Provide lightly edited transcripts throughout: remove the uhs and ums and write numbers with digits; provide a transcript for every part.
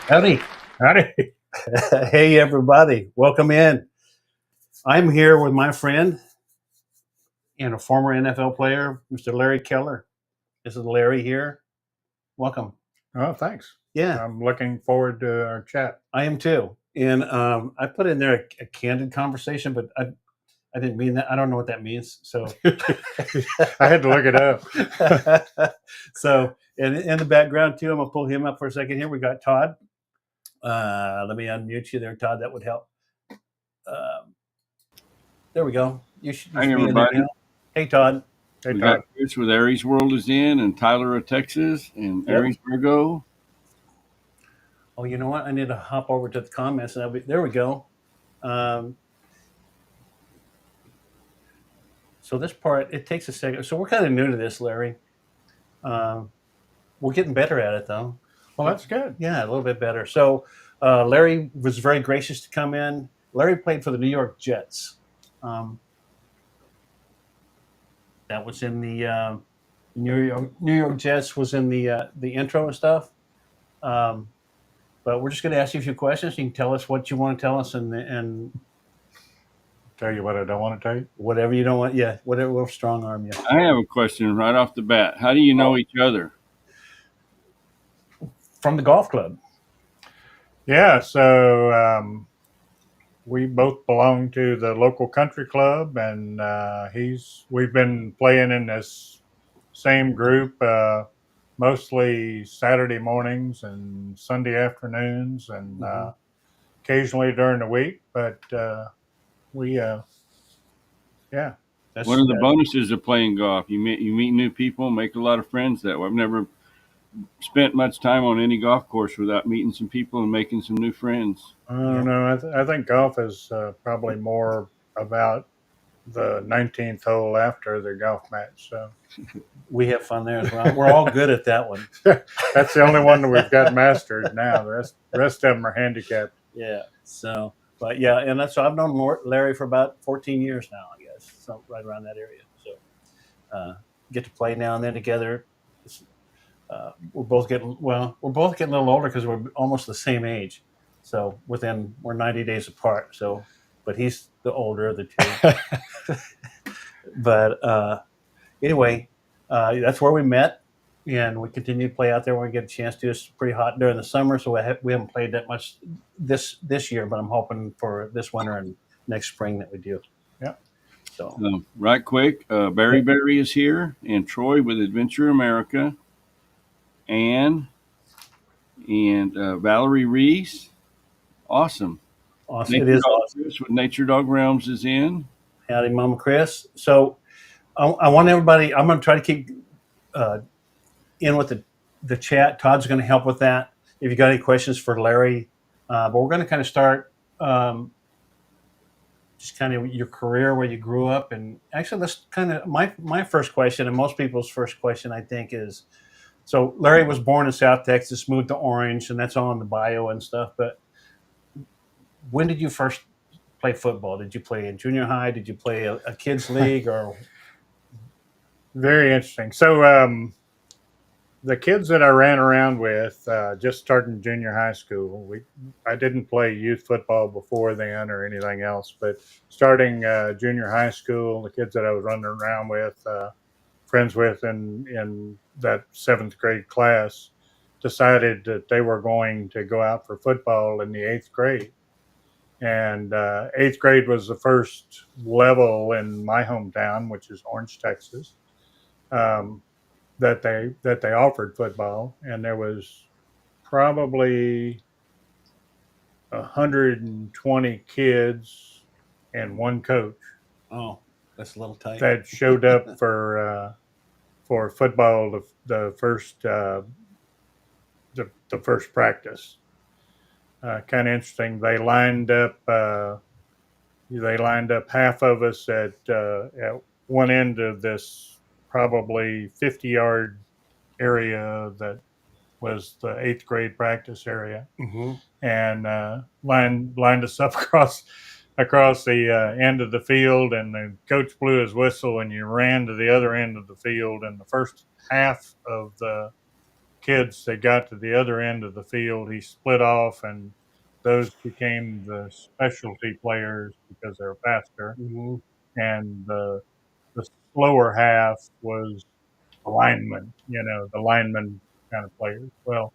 Howdy. Howdy. Hey, everybody. Welcome in. I'm here with my friend and a former NFL player, Mr. Larry Keller. This is Larry here. Welcome. Oh, thanks. Yeah, I'm looking forward to our chat. I am too. And I put in there a candid conversation, but I didn't mean that. I don't know what that means. So I had to look it up. So in the background too, I'm gonna pull him up for a second here. We got Todd. Let me unmute you there, Todd. That would help. There we go. You should Hi, be in there everybody. now. Hey, Todd. Hey, We Todd. got Chris with Aries World is in, and Tyler of Texas, and Yep. Aries Virgo. Oh, you know what? I need to hop over to the comments. And there we go. So this part, it takes a second. So we're kind of new to this, Larry. We're getting better at it, though. Well, that's good. Yeah, a little bit better. So Larry was very gracious to come in. Larry played for the New York Jets. That was in the New York Jets was in the intro and stuff. But we're just going to ask you a few questions. You can tell us what you want to tell us, and Tell you what I don't want to tell you. whatever you don't want. Yeah, whatever will strong arm you. I have a question right off the bat. How do you know each other? From the golf club. Yeah, so we both belong to the local country club, and we've been playing in this same group mostly Saturday mornings and Sunday afternoons, and occasionally during the week. But yeah. What are the bonuses of playing golf? You meet new people, make a lot of friends that way. I've never spent much time on any golf course without meeting some people and making some new friends. I don't know. I think golf is probably more about the 19th hole after the golf match. So We have fun there as well. We're all good at that one. that's the only one that we've got mastered now. The rest of them are handicapped. Yeah. So, but yeah, and that's so I've known Larry for about 14 years now, I guess. So right around that area. So get to play now and then together. We're both getting a little older because we're almost the same age. So we're 90 days apart. So, but he's the older of the two. But anyway, that's where we met, and we continue to play out there when we get a chance to. It's pretty hot during the summer, so we haven't played that much this year. But I'm hoping for this winter and next spring that we do. Yeah. So Right quick, Barry is here, and Troy with Adventure America, and Valerie Reese. Awesome. awesome! Nature It is Dog awesome. Chris with Nature Dog Realms is in. Howdy, Mama Chris. So I want everybody. I'm going to try to keep in with the chat. Todd's going to help with that. If you got any questions for Larry, but we're going to kind of start just kind of your career, where you grew up, and actually that's kind of my first question, and most people's first question, I think, is so Larry was born in South Texas, moved to Orange, and that's all in the bio and stuff. But when did you first play football? Did you play in junior high? Did you play a kids league or? Very interesting. So the kids that I ran around with, just starting junior high school, I didn't play youth football before then or anything else, but starting junior high school, the kids that I was running around with, friends with in that seventh grade class, decided that they were going to go out for football in the eighth grade. And eighth grade was the first level in my hometown, which is Orange, Texas. That they offered football, and there was probably 120 kids and one coach. Oh, that's a little tight. That showed up for football the first practice. Kind of interesting. They lined up half of us at one end of this probably 50-yard area that was the eighth grade practice area, and lined us up across the end of the field, and the coach blew his whistle, and you ran to the other end of the field, and the first half of the kids that got to the other end of the field, he split off, and those became the specialty players because they're faster. Mm-hmm. And the slower half was the linemen, the linemen kind of players. Well,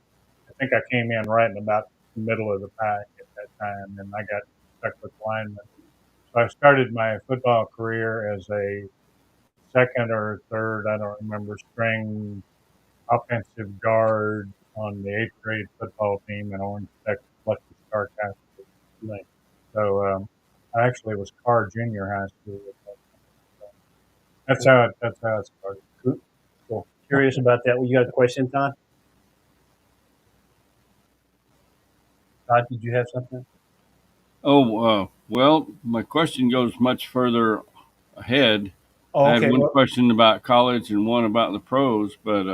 I think I came in right in about the middle of the pack at that time, and I got stuck with linemen. So I started my football career as a second or third, I don't remember, string offensive guard on the eighth grade football team in Orange, Texas, Lucky Star Catholic. Right. So I actually was Carr Junior High School. That's how it started. Cool. Cool. Curious about that. Well, you got a question, Todd? Todd, did you have something? Oh, well, my question goes much further ahead. Oh, I had okay. one Well, question about college and one about the pros, but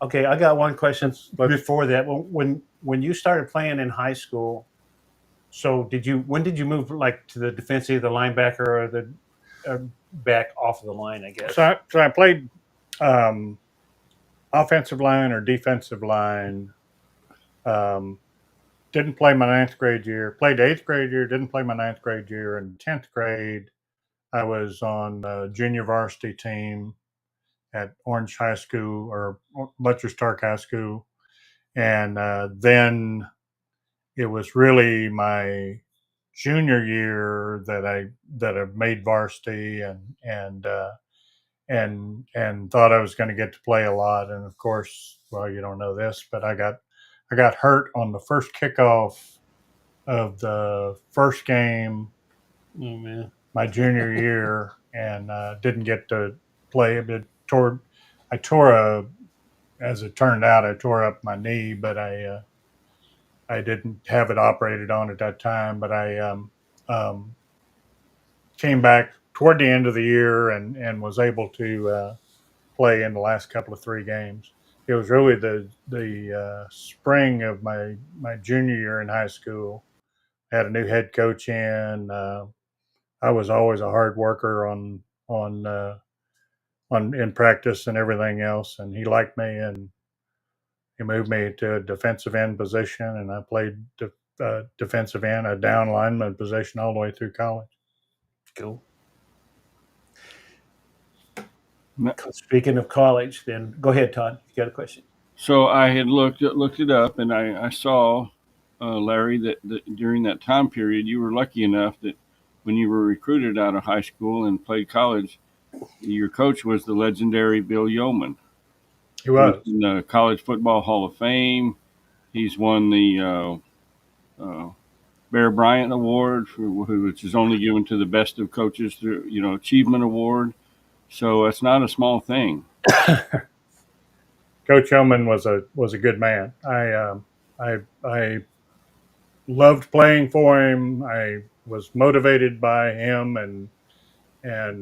okay. I got one question before that. When you started playing in high school, so when did you move like to the defensive, the linebacker, or the back off of the line? I guess. So I played um, offensive line or defensive line. Um, didn't play my ninth grade year. Played eighth grade year. Didn't play my ninth grade year. In 10th grade, I was on the junior varsity team at Orange High School or Butcher Stark High School, and then it was really my junior year that I made varsity and thought I was going to get to play a lot. And of course, well, you don't know this, but I got hurt on the first kickoff of the first game Oh man. my junior year and didn't get to play. I tore as it turned out, I tore up my knee, but I didn't have it operated on at that time. But I um, came back toward the end of the year and was able to play in the last couple of three games. It was really the spring of my junior year in high school. I had a new head coach in. I was always a hard worker on in practice and everything else, and he liked me and he moved me to a defensive end position, and I played defensive end, a down lineman position all the way through college. Cool. no- Speaking of college, then go ahead, Todd. You got a question? so I had looked it up, and I saw, Larry, that during that time period, you were lucky enough that when you were recruited out of high school and played college, your coach was the legendary Bill Yeoman. He He's was. in the College Football Hall of Fame. He's won the Bear Bryant Award, which is only given to the best of coaches through achievement award. So it's not a small thing. Coach Yeoman was a good man. I loved playing for him. I was motivated by him and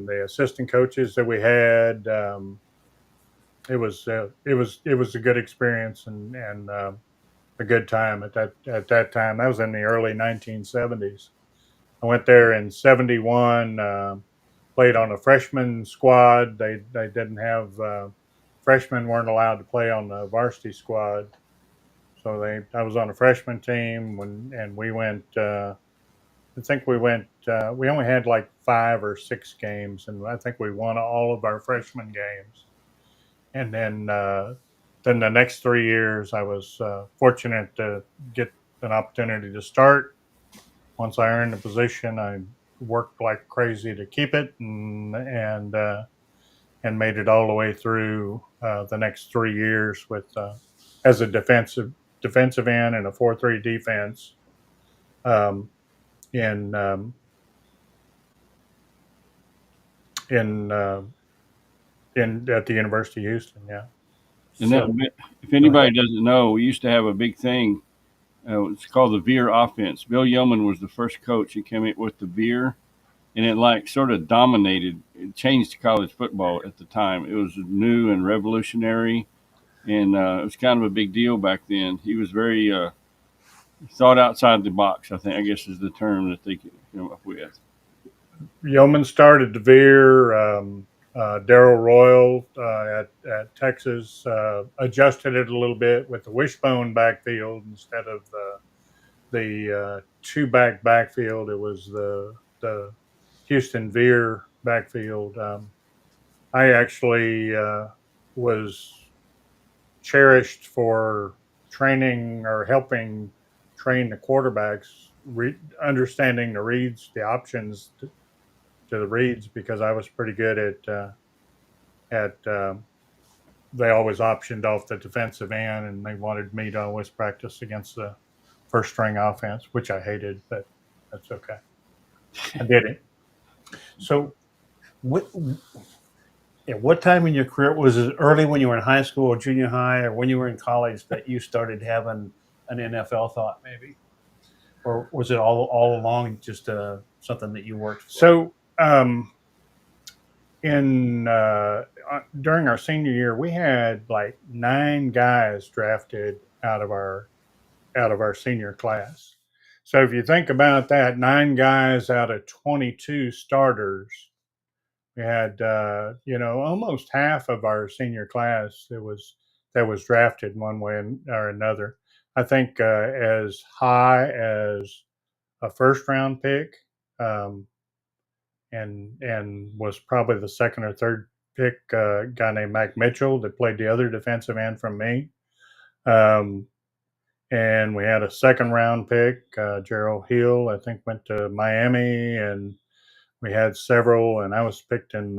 the assistant coaches that we had. It was a good experience and a good time at that time. That was in the early 1970s. I went there in '71. Played on a freshman squad. They didn't have freshmen weren't allowed to play on the varsity squad, so I was on a freshman team and we went. I think we went. We only had like 5 or 6 games, and I think we won all of our freshman games. And then the next 3 years, I was fortunate to get an opportunity to start. Once I earned the position, I worked like crazy to keep it, and made it all the way through the next 3 years with as a defensive end and a 4-3 defense um, in in in at the University of Houston. Yeah. And that, So if go ahead. anybody doesn't know, we used to have a big thing. It's called the veer offense. Bill Yeoman was the first coach who came in with the veer, and it like sort of dominated. It changed college football at the time. It was new and revolutionary, and it was kind of a big deal back then. He was very thought outside the box. I guess is the term that they came up with. Yeoman started the veer. Darrell Royal at Texas adjusted it a little bit with the wishbone backfield instead of the two backfield. It was the Houston Veer backfield. I actually was cherished for training or helping train the quarterbacks, understanding the reads, the options to the reads, because I was pretty good at they always optioned off the defensive end, and they wanted me to always practice against the first string offense, which I hated, but that's okay. I did it. So, what, at what time in your career, was it early when you were in high school or junior high, or when you were in college, that you started having an NFL thought, maybe, or was it all along just something that you worked for? So, in during our senior year, we had like 9 guys drafted out of our senior class. So if you think about that, 9 guys out of 22 starters, we had almost half of our senior class that was drafted one way or another. I think as high as a first round pick, um, and was probably the second or third pick, a guy named Mac Mitchell that played the other defensive end from me. And we had a second round pick, Gerald Hill, I think went to Miami, and we had several, and I was picked in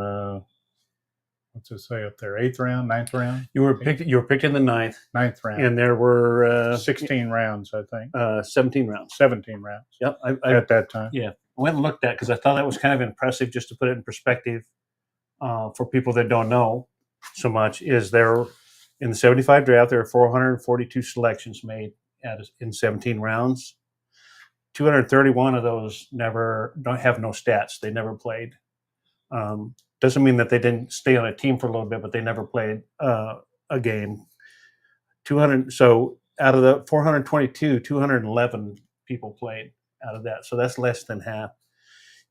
what's it say up there, 8th round, 9th round? You were picked in the ninth, 9th round. and there were 16 rounds, I think. 17 rounds. 17 rounds. Yep, at that time. Yeah, I went and looked at, because I thought that was kind of impressive, just to put it in perspective for people that don't know so much. Is there in the 75 draft, there are 442 selections made in 17 rounds. 231 of those don't have no stats. They never played. Doesn't mean that they didn't stay on a team for a little bit, but they never played a game. 200. So out of the 422, 211 people played out of that. So that's less than half.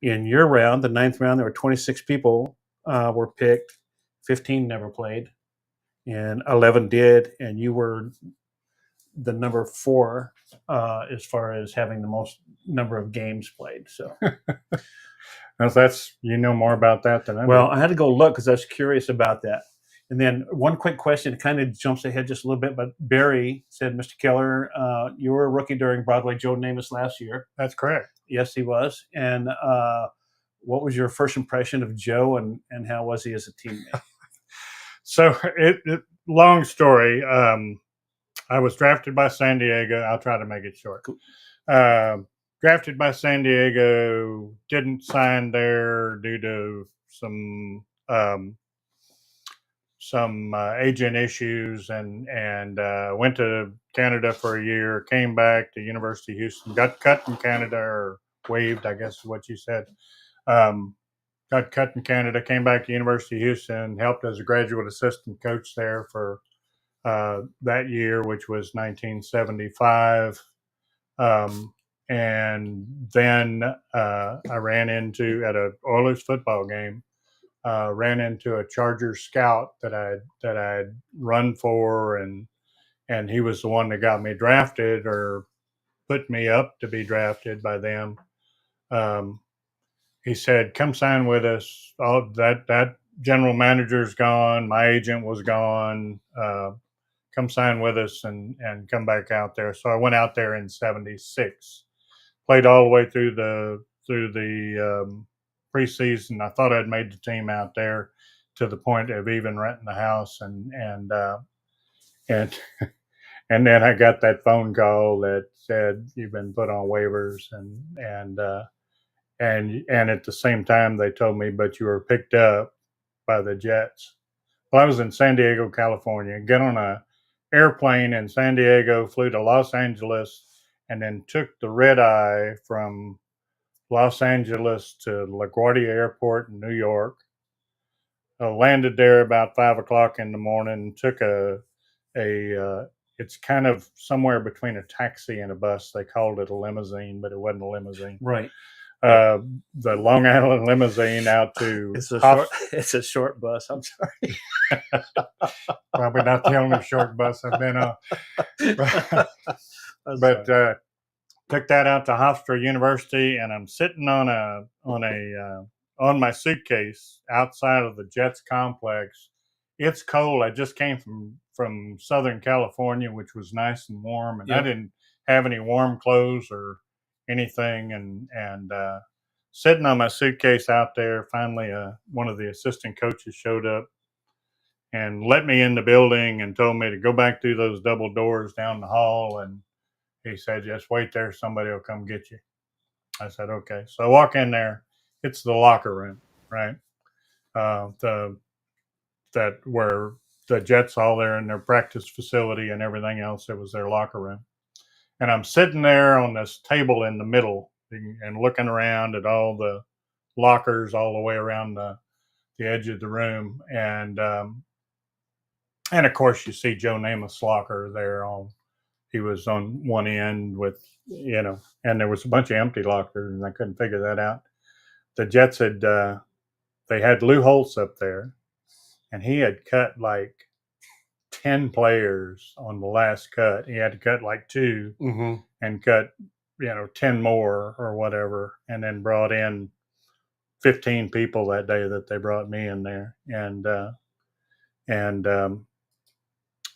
In your round, the 9th round, there were 26 people were picked. 15 never played, and 11 did. And you were the number 4 as far as having the most number of games played. So. That's more about that than I do. Well, I had to go look because I was curious about that. And then one quick question, it kind of jumps ahead just a little bit, but Barry said, Mr. Keller, you were a rookie during Broadway Joe Namath last year. That's correct. Yes, he was. And what was your first impression of Joe, and how was he as a teammate? So, long story. I was drafted by San Diego. I'll try to make it short. Cool. Drafted by San Diego, didn't sign there due to some agent issues, and went to Canada for a year, came back to University of Houston, got cut in Canada, or waived, I guess is what you said. Got cut in Canada, came back to University of Houston, helped as a graduate assistant coach there for that year, which was 1975. And then I ran into, at an Oilers football game, ran into a Chargers scout that I'd run for, and he was the one that got me drafted, or put me up to be drafted by them. He said, "Come sign with us." Oh, that general manager's gone. My agent was gone. Come sign with us and come back out there. So I went out there in '76. Played all the way through the preseason. I thought I'd made the team out there, to the point of even renting the house, and and then I got that phone call that said, "You've been put on waivers," and at the same time they told me, "But you were picked up by the Jets." Well, I was in San Diego, California. Get on a airplane in San Diego, flew to Los Angeles, and then took the red eye from Los Angeles to LaGuardia Airport in New York. Landed there about 5 o'clock in the morning. Took it's kind of somewhere between a taxi and a bus. They called it a limousine, but it wasn't a limousine. Right. the Long Island limousine out to It's a short bus. I'm sorry. Probably not the only short bus I've been on. I'm But sorry. took that out to Hofstra University, and I'm sitting on my suitcase outside of the Jets complex. It's cold. I just came from Southern California, which was nice and warm, and I didn't have any warm clothes or anything, and sitting on my suitcase out there. Finally, one of the assistant coaches showed up and let me in the building and told me to go back through those double doors down the hall, and he said, just wait there, somebody will come get you. I said, okay. So I walk in there. It's the locker room, right? That where the Jets all there in their practice facility and everything else. It was their locker room. And I'm sitting there on this table in the middle and looking around at all the lockers all the way around the edge of the room. And of course, you see Joe Namath's locker there. He was on one end with, and there was a bunch of empty lockers, and I couldn't figure that out. The Jets they had Lou Holtz up there, and he had cut like 10 players on the last cut. He had to cut like 2 and cut, 10 more or whatever, and then brought in 15 people that day that they brought me in there. And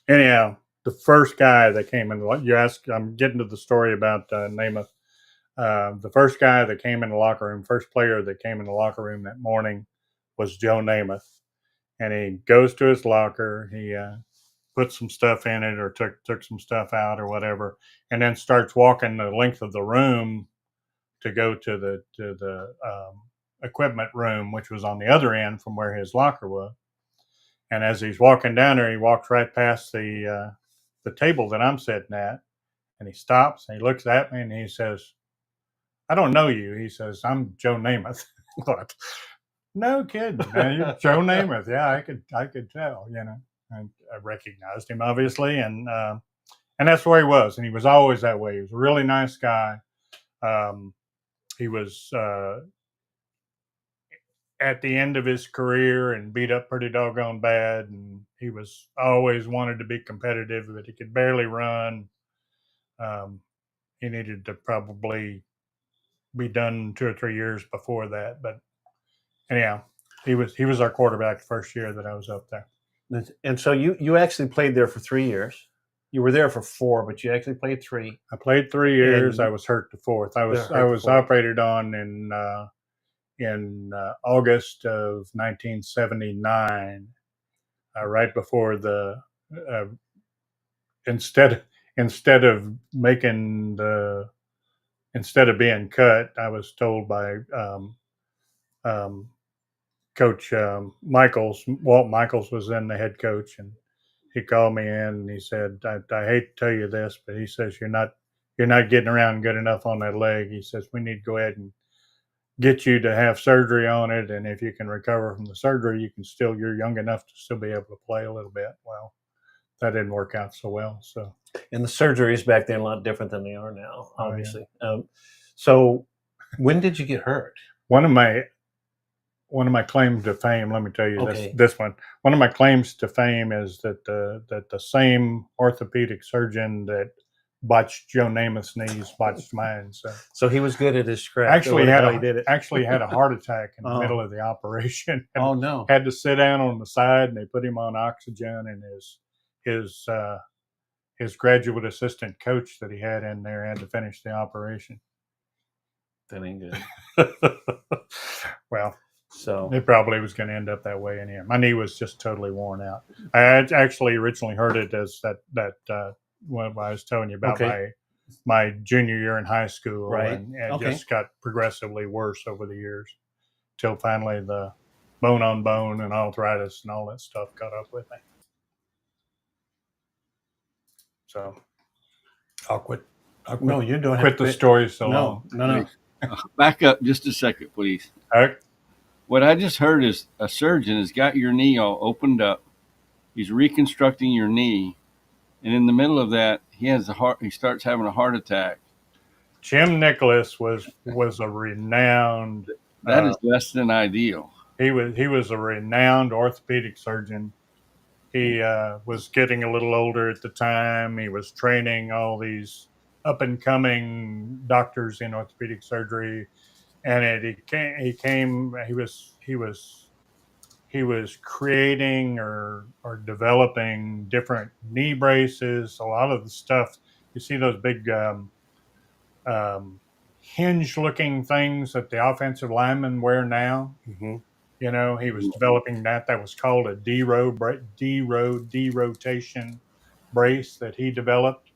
anyhow, the first guy that came in, you asked, I'm getting to the story about Namath. The first guy that came in the locker room, first player that came in the locker room that morning was Joe Namath. And he goes to his locker, he put some stuff in it or took some stuff out or whatever, and then starts walking the length of the room to go to the equipment room, which was on the other end from where his locker was. And as he's walking down there, he walks right past the table that I'm sitting at, and he stops and he looks at me and he says, I don't know you. He says, I'm Joe Namath. What? No kidding, man. You're Joe Namath. Yeah, I could tell, I recognized him obviously. And that's where he was. And he was always that way. He was a really nice guy. He was at the end of his career and beat up pretty doggone bad. And he was always wanted to be competitive, but he could barely run. He needed to probably be done 2 or 3 years before that. But anyhow, he was our quarterback the first year that I was up there. And so you actually played there for 3 years. You were there for 4, but you actually played 3. I played 3 years. I was hurt the 4th. I was operated on in August of 1979, right before the instead of being cut, I was told by Coach Michaels. Walt Michaels was then the head coach, and he called me in and he said, I hate to tell you this, but he says, you're not getting around good enough on that leg. He says, we need to go ahead and get you to have surgery on it. And if you can recover from the surgery, you're young enough to still be able to play a little bit. Well, that didn't work out so well. So, and the surgeries back then a lot different than they are now, obviously. Oh, yeah. So when did you get hurt? One of my claims to fame, let me tell you this one. One of my claims to fame is that the same orthopedic surgeon that botched Joe Namath's knees botched mine. So he was good at his craft. Actually had a heart attack in the middle of the operation. Oh no! Had to sit down on the side, and they put him on oxygen. And his graduate assistant coach that he had in there had to finish the operation. That ain't good. Well. So it probably was going to end up that way anyhow. My knee was just totally worn out. I had actually originally heard it as that what I was telling you about my junior year in high school, right? And just got progressively worse over the years, till finally the bone on bone and arthritis and all that stuff caught up with me. So I'll quit. No, you don't quit the story so long. No. Back up just a second, please. All right. What I just heard is a surgeon has got your knee all opened up. He's reconstructing your knee, and in the middle of that, he starts having a heart attack. Jim Nicholas was a renowned. That is less than ideal. He was a renowned orthopedic surgeon. He was getting a little older at the time. He was training all these up and coming doctors in orthopedic surgery, and he was creating or developing different knee braces. A lot of the stuff you see, those big um, hinge looking things that the offensive linemen wear now. Mm-hmm. He was developing that. That was called a derotation brace that he developed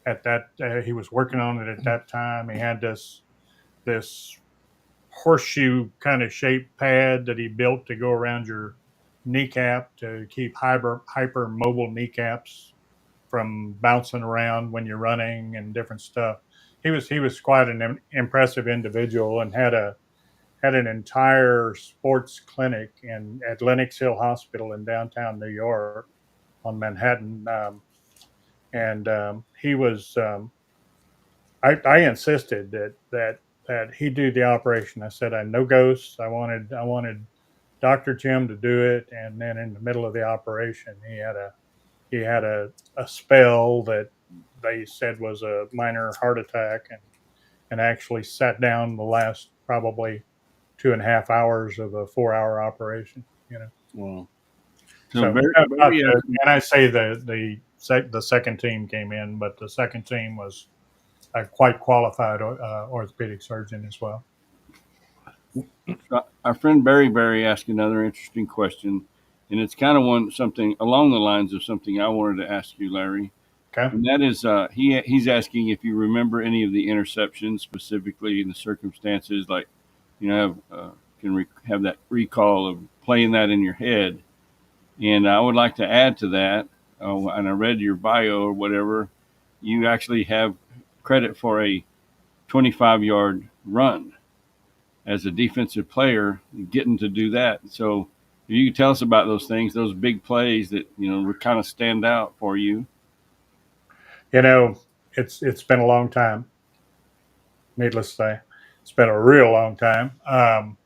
at that. He was working on it at that time. He had this horseshoe kind of shaped pad that he built to go around your kneecap to keep hyper mobile kneecaps from bouncing around when you're running and different stuff. He was quite an impressive individual and had an entire sports clinic at Lenox Hill Hospital in downtown New York on Manhattan. And he was. I insisted that he do the operation. I said I no ghosts. I wanted Dr. Jim to do it, and then in the middle of the operation, he had a spell that they said was a minor heart attack, and actually sat down the last probably 2.5 hours of a 4-hour operation. Well, So So, Barry, Barry and I say the second team came in, but the second team was a quite qualified orthopedic surgeon as well. our friend Barry asked another interesting question, and it's kind of something along the lines of something I wanted to ask you, Larry. Okay. And that is, he's asking if you remember any of the interceptions, specifically in the circumstances, like have that recall of playing that in your head. And I would like to add to that, and I read your bio or whatever, you actually have credit for a 25-yard run as a defensive player, getting to do that. So if you could tell us about those things, those big plays that would kind of stand out for you. It's been a long time. Needless to say, it's been a real long time.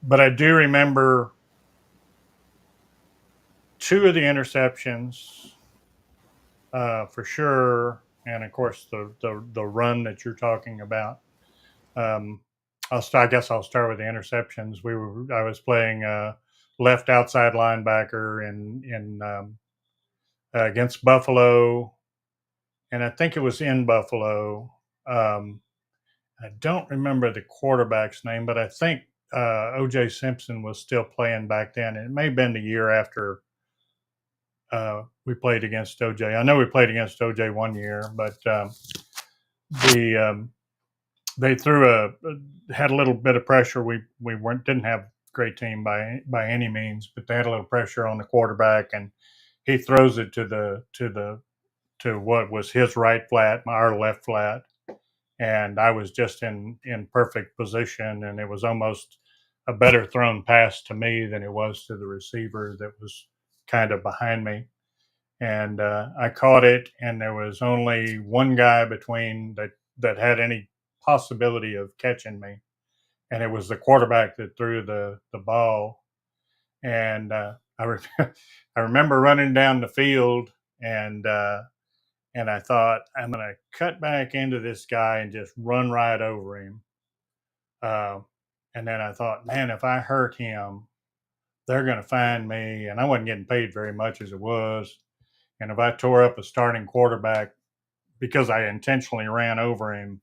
But I do remember two of the interceptions for sure, and of course the run that you're talking about. Um, I guess I'll start with the interceptions. I was playing left outside linebacker in against Buffalo, and I think it was in Buffalo. Um, I don't remember the quarterback's name, but I think O.J. Simpson was still playing back then. It may have been the year after we played against O.J. I know we played against O.J. one year, but the they had a little bit of pressure. We didn't have a great team by any means, but they had a little pressure on the quarterback, and he throws it to what was his right flat, our left flat, and I was just in perfect position, and it was almost a better thrown pass to me than it was to the receiver that was kind of behind me. And I caught it, and there was only one guy between that had any possibility of catching me, and it was the quarterback that threw the ball. And I remember running down the field, and I thought I'm going to cut back into this guy and just run right over him. Uh, and then I thought, man, if I hurt him, they're going to find me, and I wasn't getting paid very much as it was. And if I tore up a starting quarterback because I intentionally ran over him,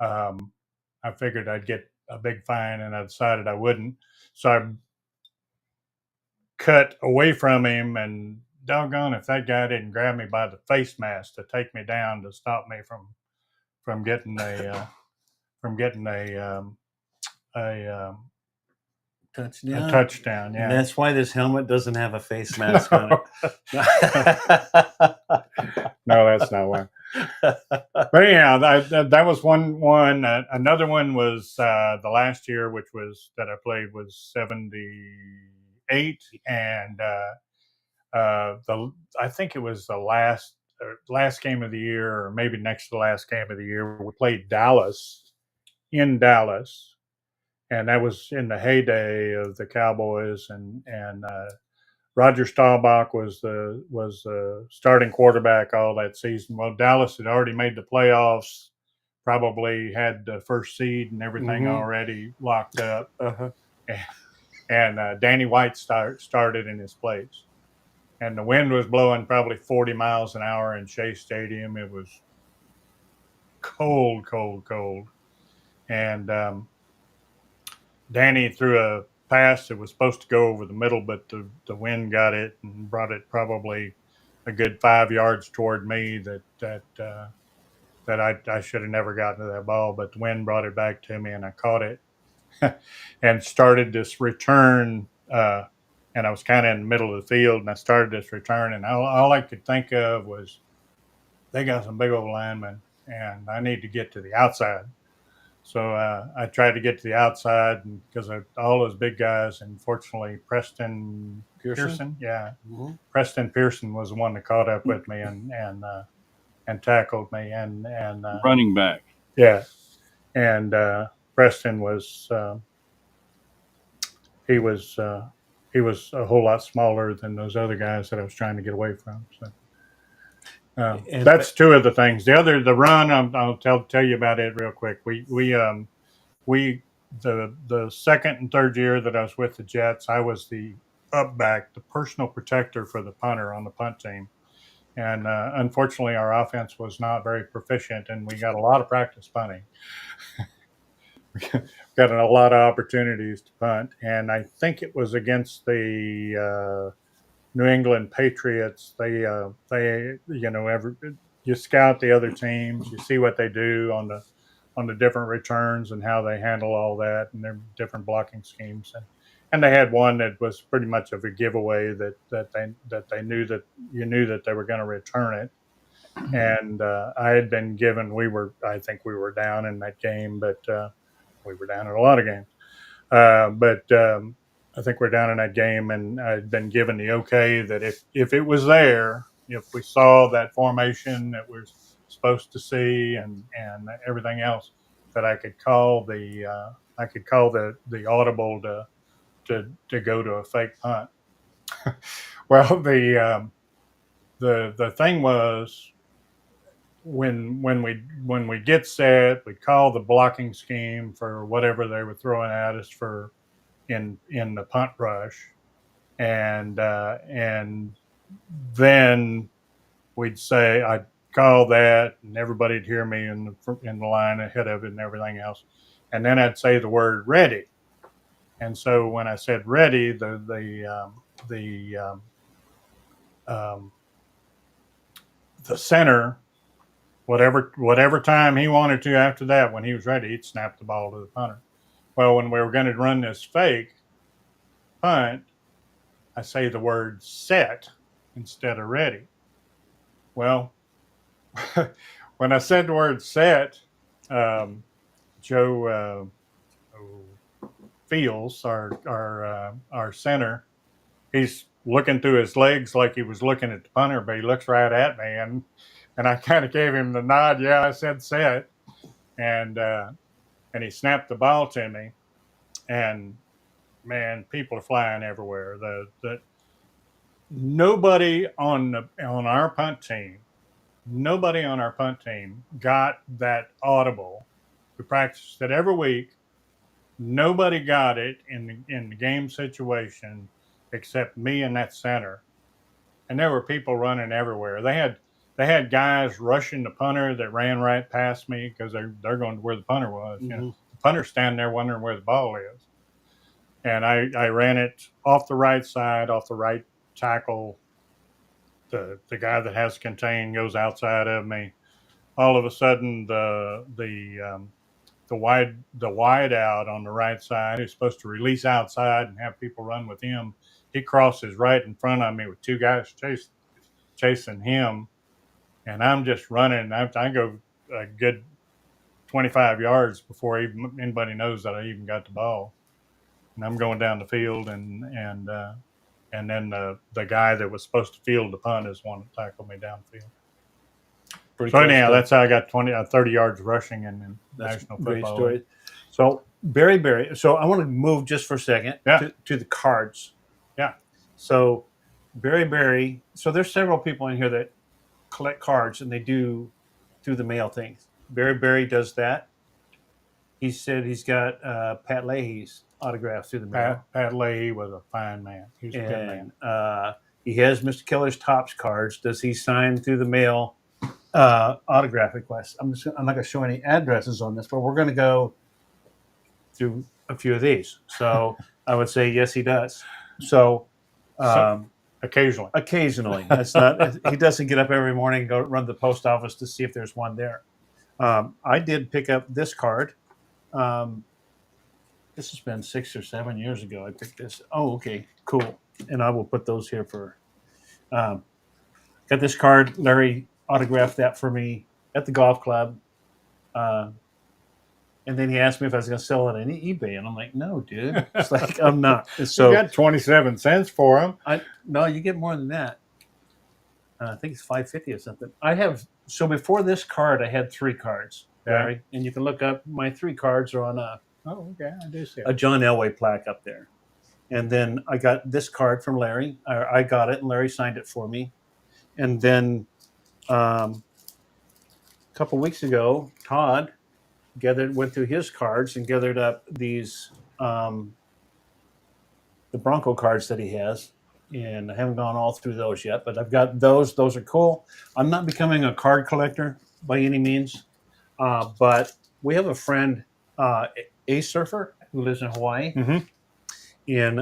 I figured I'd get a big fine, and I decided I wouldn't. So I cut away from him, and doggone if that guy didn't grab me by the face mask to take me down to stop me from getting a touchdown. touchdown. Yeah, And that's why this helmet doesn't have a face mask on no, it. no, that's not one. But anyhow, that was one. Another one was the last year, which was that I played was 78, and I think it was the last game of the year, or maybe next to the last game of the year. We played Dallas in Dallas, and that was in the heyday of the Cowboys, and Roger Staubach was the starting quarterback all that season. Well, Dallas had already made the playoffs, probably had the first seed and everything already locked up, and Danny White started in his place. And the wind was blowing probably 40 miles an hour in Shea Stadium. It was cold, cold, cold. And Danny threw a pass that was supposed to go over the middle, but the wind got it and brought it probably a good 5 yards toward me. That I should have never gotten to that ball, but the wind brought it back to me, and I caught it and started this return. And I was kind of in the middle of the field, and I started this return, and all I could think of was, they got some big old linemen, and I need to get to the outside. So I tried to get to the outside, and because of all those big guys, and fortunately Preston Pearson, Preston Pearson was the one that caught up with me and tackled me, and running back. Yeah, and Preston was he was a whole lot smaller than those other guys that I was trying to get away from. So that's two of the things. The run, I'll tell you about it real quick. The second and third year that I was with the Jets, I was the up back, the personal protector for the punter on the punt team. And unfortunately, our offense was not very proficient, and we got a lot of practice punting. Got a lot of opportunities to punt, and I think it was against the New England Patriots. They you scout the other teams, you see what they do on the different returns and how they handle all that, and their different blocking schemes. And they had one that was pretty much of a giveaway that they knew that you knew that they were going to return it. And I had been given, I think we were down in that game, but we were down in a lot of games. But I think we're down in that game, and I'd been given the okay that if it was there, if we saw that formation that we're supposed to see and everything else, that I could call the audible to go to a fake punt. Well, the thing was, when we get set, we call the blocking scheme for whatever they were throwing at us for in the punt rush, and then we'd say, I'd call that, and everybody'd hear me in the line ahead of it and everything else, and then I'd say the word ready. And so when I said ready, the center, whatever time he wanted to after that, when he was ready, he'd snap the ball to the punter. Well, when we were going to run this fake punt, I say the word set instead of ready. Well, when I said the word set, Joe Fields, our center, he's looking through his legs like he was looking at the punter, but he looks right at me, and I kind of gave him the nod. Yeah, I said set, and he snapped the ball to me, and man, people are flying everywhere. Nobody on our punt team got that audible. We practiced it every week. Nobody got it in the game situation except me and that center. And there were people running everywhere. They had guys rushing the punter that ran right past me because they're going to where the punter was. You know, the punter's standing there wondering where the ball is. And I ran it off the right side, off the right tackle. The guy that has contained goes outside of me. All of a sudden, the wide out on the right side, who's supposed to release outside and have people run with him, he crosses right in front of me with two guys chasing him, and I'm just running. I go a good 25 yards before anybody knows that I even got the ball, and I'm going down the field, and then the guy that was supposed to field the punt is one that tackled me downfield. Pretty So cool anyhow, stuff. that's how I got 30 yards rushing in the That's National a great Football story. League. So Barry. So I want to move just for a second Yeah. to the cards. Yeah. So Barry. So there's several people in here that collect cards and they do through the mail things. Barry does that. He said he's got Pat Leahy's autograph through the mail. Pat Leahy was a fine man. He was a good man. And he has Mr. Keller's Topps cards. Does he sign through the mail autograph requests? I'm not going to show any addresses on this, but we're going to go through a few of these. So I would say yes, he does. So Occasionally. that's not. He doesn't get up every morning and go run to the post office to see if there's one there. I did pick up this card. This has been 6 or 7 years ago. I picked this. Oh, okay, cool. And I will put those here for. Got this card. Larry autographed that for me at the golf club. And then he asked me if I was going to sell it on eBay, and I'm like, "No, dude. It's like I'm not." So you got 27 cents for him. No, you get more than that. I think it's $5.50 or something. I have so before this card, I had 3 cards, Larry, and you can look up my 3 cards are on a. Oh, okay. I do see it. A John Elway plaque up there. And then I got this card from Larry. I got it, and Larry signed it for me. And then a couple weeks ago, Todd went through his cards and gathered up these the Bronco cards that he has. And I haven't gone all through those yet, but I've got those. Those are cool. I'm not becoming a card collector by any means, but we have a friend, a surfer who lives in Hawaii, and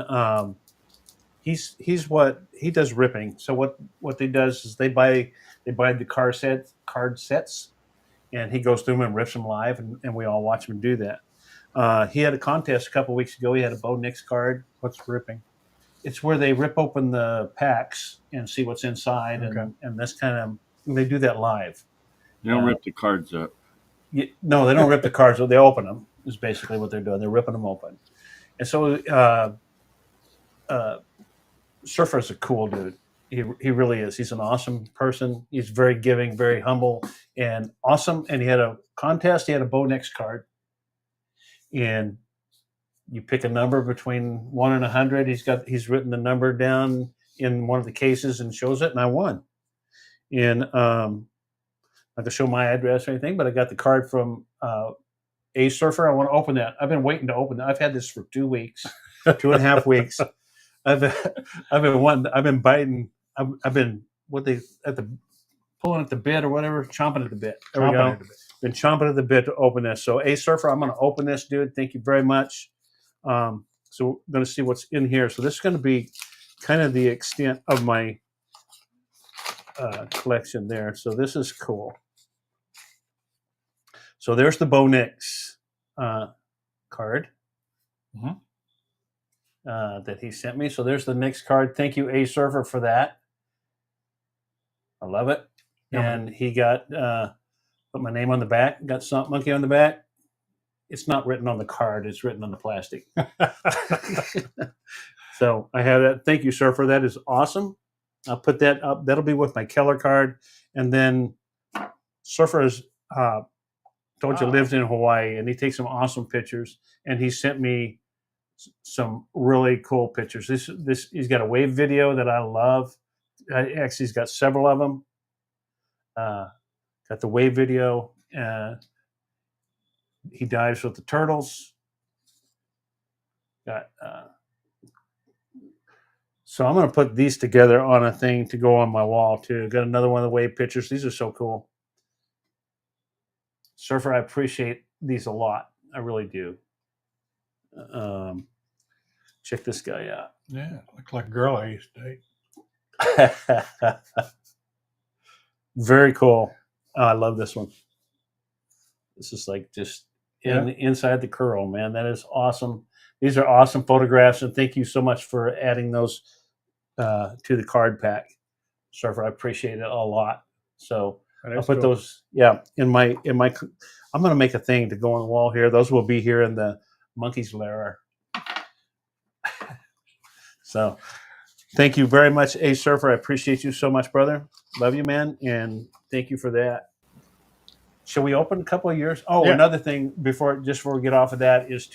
he does ripping. So what they does is they buy the card sets, and he goes through them and rips them live, and we all watch him do that. He had a contest a couple weeks ago. He had a Bo Nix card. What's ripping? It's where they rip open the packs and see what's inside, and that's kind of they do that live. They don't rip the cards up. No, they don't rip the cards. They open them. Is basically what they're doing. They're ripping them open. And so Surfer's a cool dude. He really is. He's an awesome person. He's very giving, very humble, and awesome. And he had a contest. He had a Bo Nix card, and you pick a number between 1 and 100. He's written the number down in one of the cases and shows it, and I won. And not to show my address or anything, but I got the card from a surfer. I want to open that. I've been waiting to open that. I've had this for 2 weeks, 2.5 weeks. I've been biting. I've been pulling at the bit or whatever, chomping at the bit. There we go. Been chomping at the bit to open this. So a surfer, I'm going to open this, dude. Thank you very much. So we're going to see what's in here. So this is going to be kind of the extent of my collection there. So this is cool. So there's the Bo Nix card that he sent me. So there's the Nix card. Thank you, A Surfer, for that. I love it. And he got put my name on the back. Got Stomp Monkey on the back. It's not written on the card. It's written on the plastic. So I have that. Thank you, Surfer. That is awesome. I'll put that up. That'll be with my Keller card. And then Surfer is told you lives in Hawaii, and he takes some awesome pictures. And he sent me some really cool pictures. This he's got a wave video that I love. Actually, he's got several of them. Got the wave video. He dives with the turtles. Got so I'm going to put these together on a thing to go on my wall too. Got another one of the wave pictures. These are so cool. Surfer, I appreciate these a lot. I really do. Check this guy out. Yeah, looks like a girl I used to date. Very cool. Oh, I love this one. This is like just inside the curl, man. That is awesome. These are awesome photographs, and thank you so much for adding those to the card pack, Surfer. I appreciate it a lot. So I'll put those, in my. I'm going to make a thing to go on the wall here. Those will be here in the Monkeys Lair. So, thank you very much, A Surfer. I appreciate you so much, brother. Love you, man, and thank you for that. Shall we open a couple of years? Oh, Yeah. another thing before we get off of that is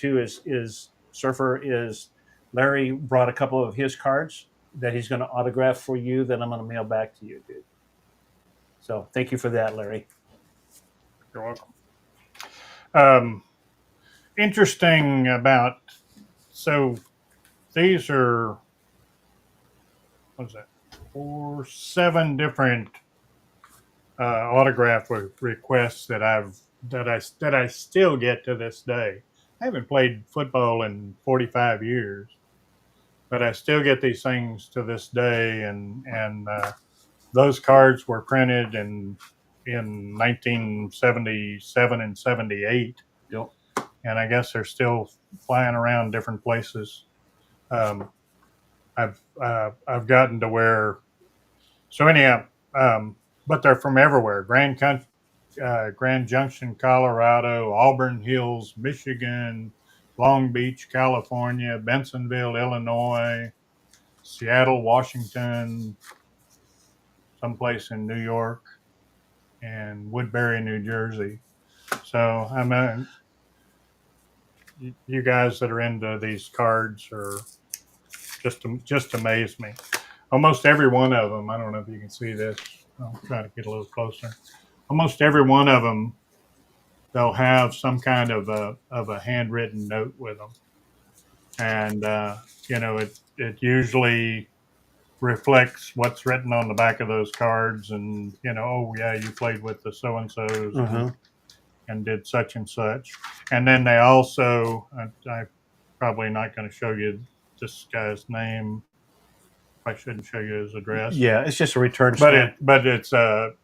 Surfer is Larry brought a couple of his cards that he's going to autograph for you that I'm going to mail back to you, dude. So thank you for that, Larry. You're welcome. Interesting about, so these are, what is that, 7 different autograph requests that I still get to this day. I haven't played football in 45 years, but I still get these things to this day, and those cards were printed in 1977 and 78. Yep. And I guess they're still flying around different places. I've gotten to where, so anyhow, but they're from everywhere. Grand Junction, Colorado, Auburn Hills, Michigan, Long Beach, California, Bensonville, Illinois, Seattle, Washington, someplace in New York, and Woodbury, New Jersey. So you guys that are into these cards are just amaze me. Almost every one of them. I don't know if you can see this. I'll try to get a little closer. Almost every one of them, they'll have some kind of a handwritten note with them, and it usually reflects what's written on the back of those cards, and oh yeah, you played with the so and so's and did such and such. And then they also, I'm probably not going to show you this guy's name. I shouldn't show you his address. Yeah, it's just a return stamp. But it's a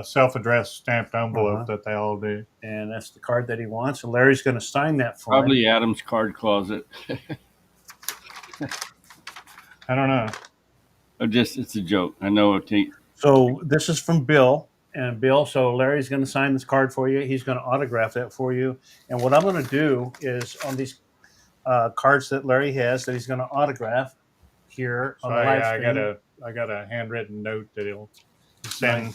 self-addressed stamped envelope that they all do. And that's the card that he wants. And Larry's going to sign that for Probably him. Adam's card closet. I don't know. It's a joke. I know. So this is from Bill. And Bill, so Larry's going to sign this card for you. He's going to autograph that for you. And what I'm going to do is on these cards that Larry has that he's going to autograph here on the live stream. I got a handwritten note that he'll send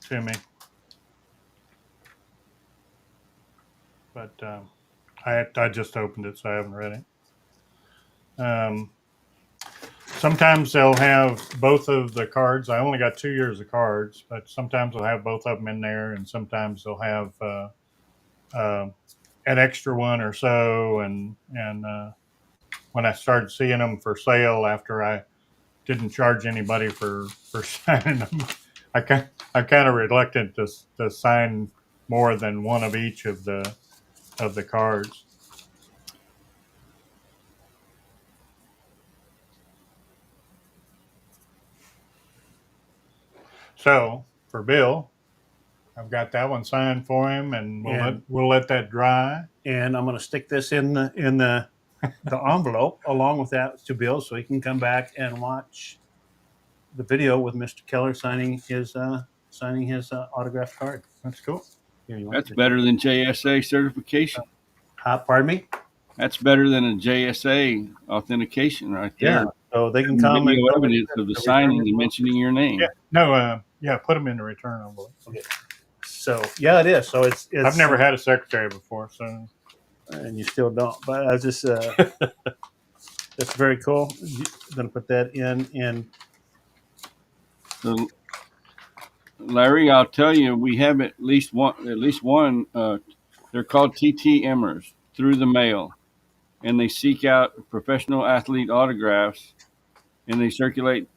to me. But I just opened it, so I haven't read it. Sometimes they'll have both of the cards. I only got 2 years of cards, but sometimes they'll have both of them in there, and sometimes they'll have an extra one or so. And when I started seeing them for sale after I didn't charge anybody for signing them, I'm kind of reluctant to sign more than one of each of the cards. So for Bill, I've got that one signed for him, and we'll let that dry. And I'm going to stick this in the envelope along with that to Bill, so he can come back and watch the video with Mr. Keller signing his autographed card. That's cool. That's better than JSA certification. Pardon me? That's better than a JSA authentication right there. Yeah. So they can come and evidence of the signing and mentioning your name. Yeah. No. Put them in the return envelope. Okay. So yeah, it is. So it's I've never had a secretary before, so. And you still don't. But I just that's very cool. I'm gonna put that in. So, Larry, I'll tell you, we have at least one. They're called TTMers through the mail, and they seek out professional athlete autographs, and they circulate.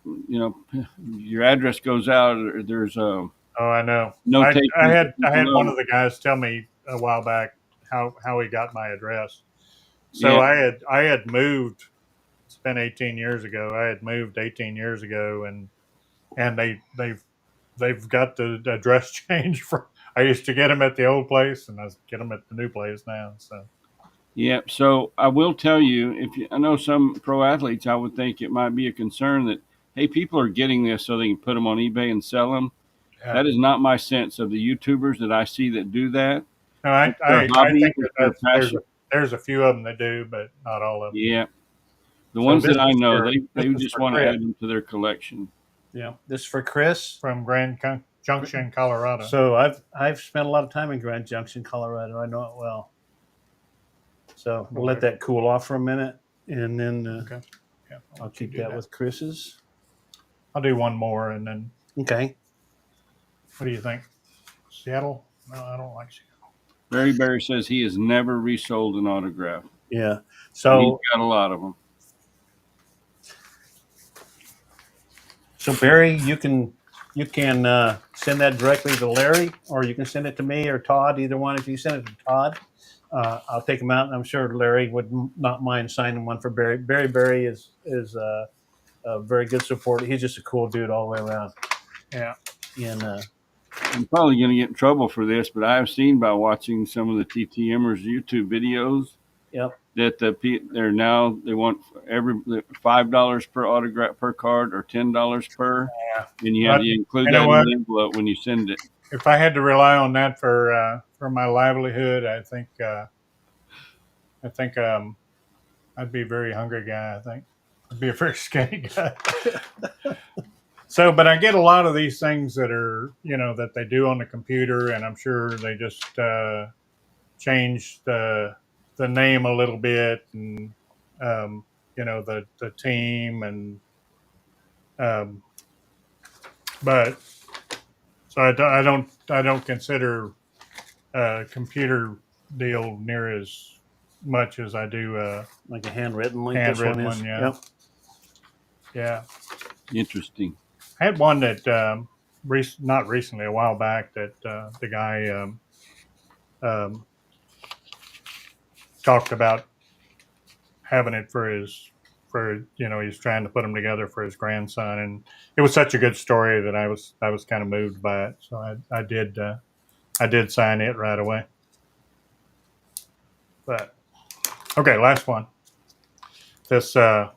Your address goes out. There's a. Oh, I know. Notation. I had one of the guys tell me a while back how he got my address. So yeah. I had moved. It's been 18 years ago. I had moved 18 years ago, and they've got the address changed from. I used to get them at the old place, and I get them at the new place now. So. Yeah. So I will tell you, I know some pro athletes, I would think it might be a concern that, hey, people are getting this so they can put them on eBay and sell them. Yeah. That is not my sense of the YouTubers that I see that do that. No, I think there's a few of them that do, but not all of them. Yeah. The ones that I know, they just want to add them to their collection. Yeah. This is for Chris. From Grand Junction, Colorado. So I've spent a lot of time in Grand Junction, Colorado. I know it well. So we'll let that cool off for a minute, and then Okay. Yeah, I'll keep that with Chris's. I'll do one more, and then Okay. what do you think? Seattle? No, I don't like Seattle. Barry Barry says he has never resold an autograph. Yeah. He's So got a lot of them. So Barry, you can send that directly to Larry, or you can send it to me or Todd. Either one. If you send it to Todd, I'll take them out, and I'm sure Larry would not mind signing one for Barry. Barry is a very good supporter. He's just a cool dude all the way around. Yeah. And I'm probably going to get in trouble for this, but I've seen by watching some of the TTMers YouTube videos yep. that they want every $5 per autograph per card or $10 per, and you have to include that in the envelope when you send it. If I had to rely on that for my livelihood, I think I'd be a very hungry guy. I think I'd be a very skinny guy. So, but I get a lot of these things that are, that they do on the computer, and I'm sure they just change the name a little bit, and the team, and but so I don't consider a computer deal near as much as I do like a handwritten link. Handwritten this one is. one, yeah. Yep. Yeah. Interesting. I had one that not recently, a while back, that the guy talked about having it he's trying to put them together for his grandson, and it was such a good story that I was kind of moved by it. So I did sign it right away. But okay, last one. This of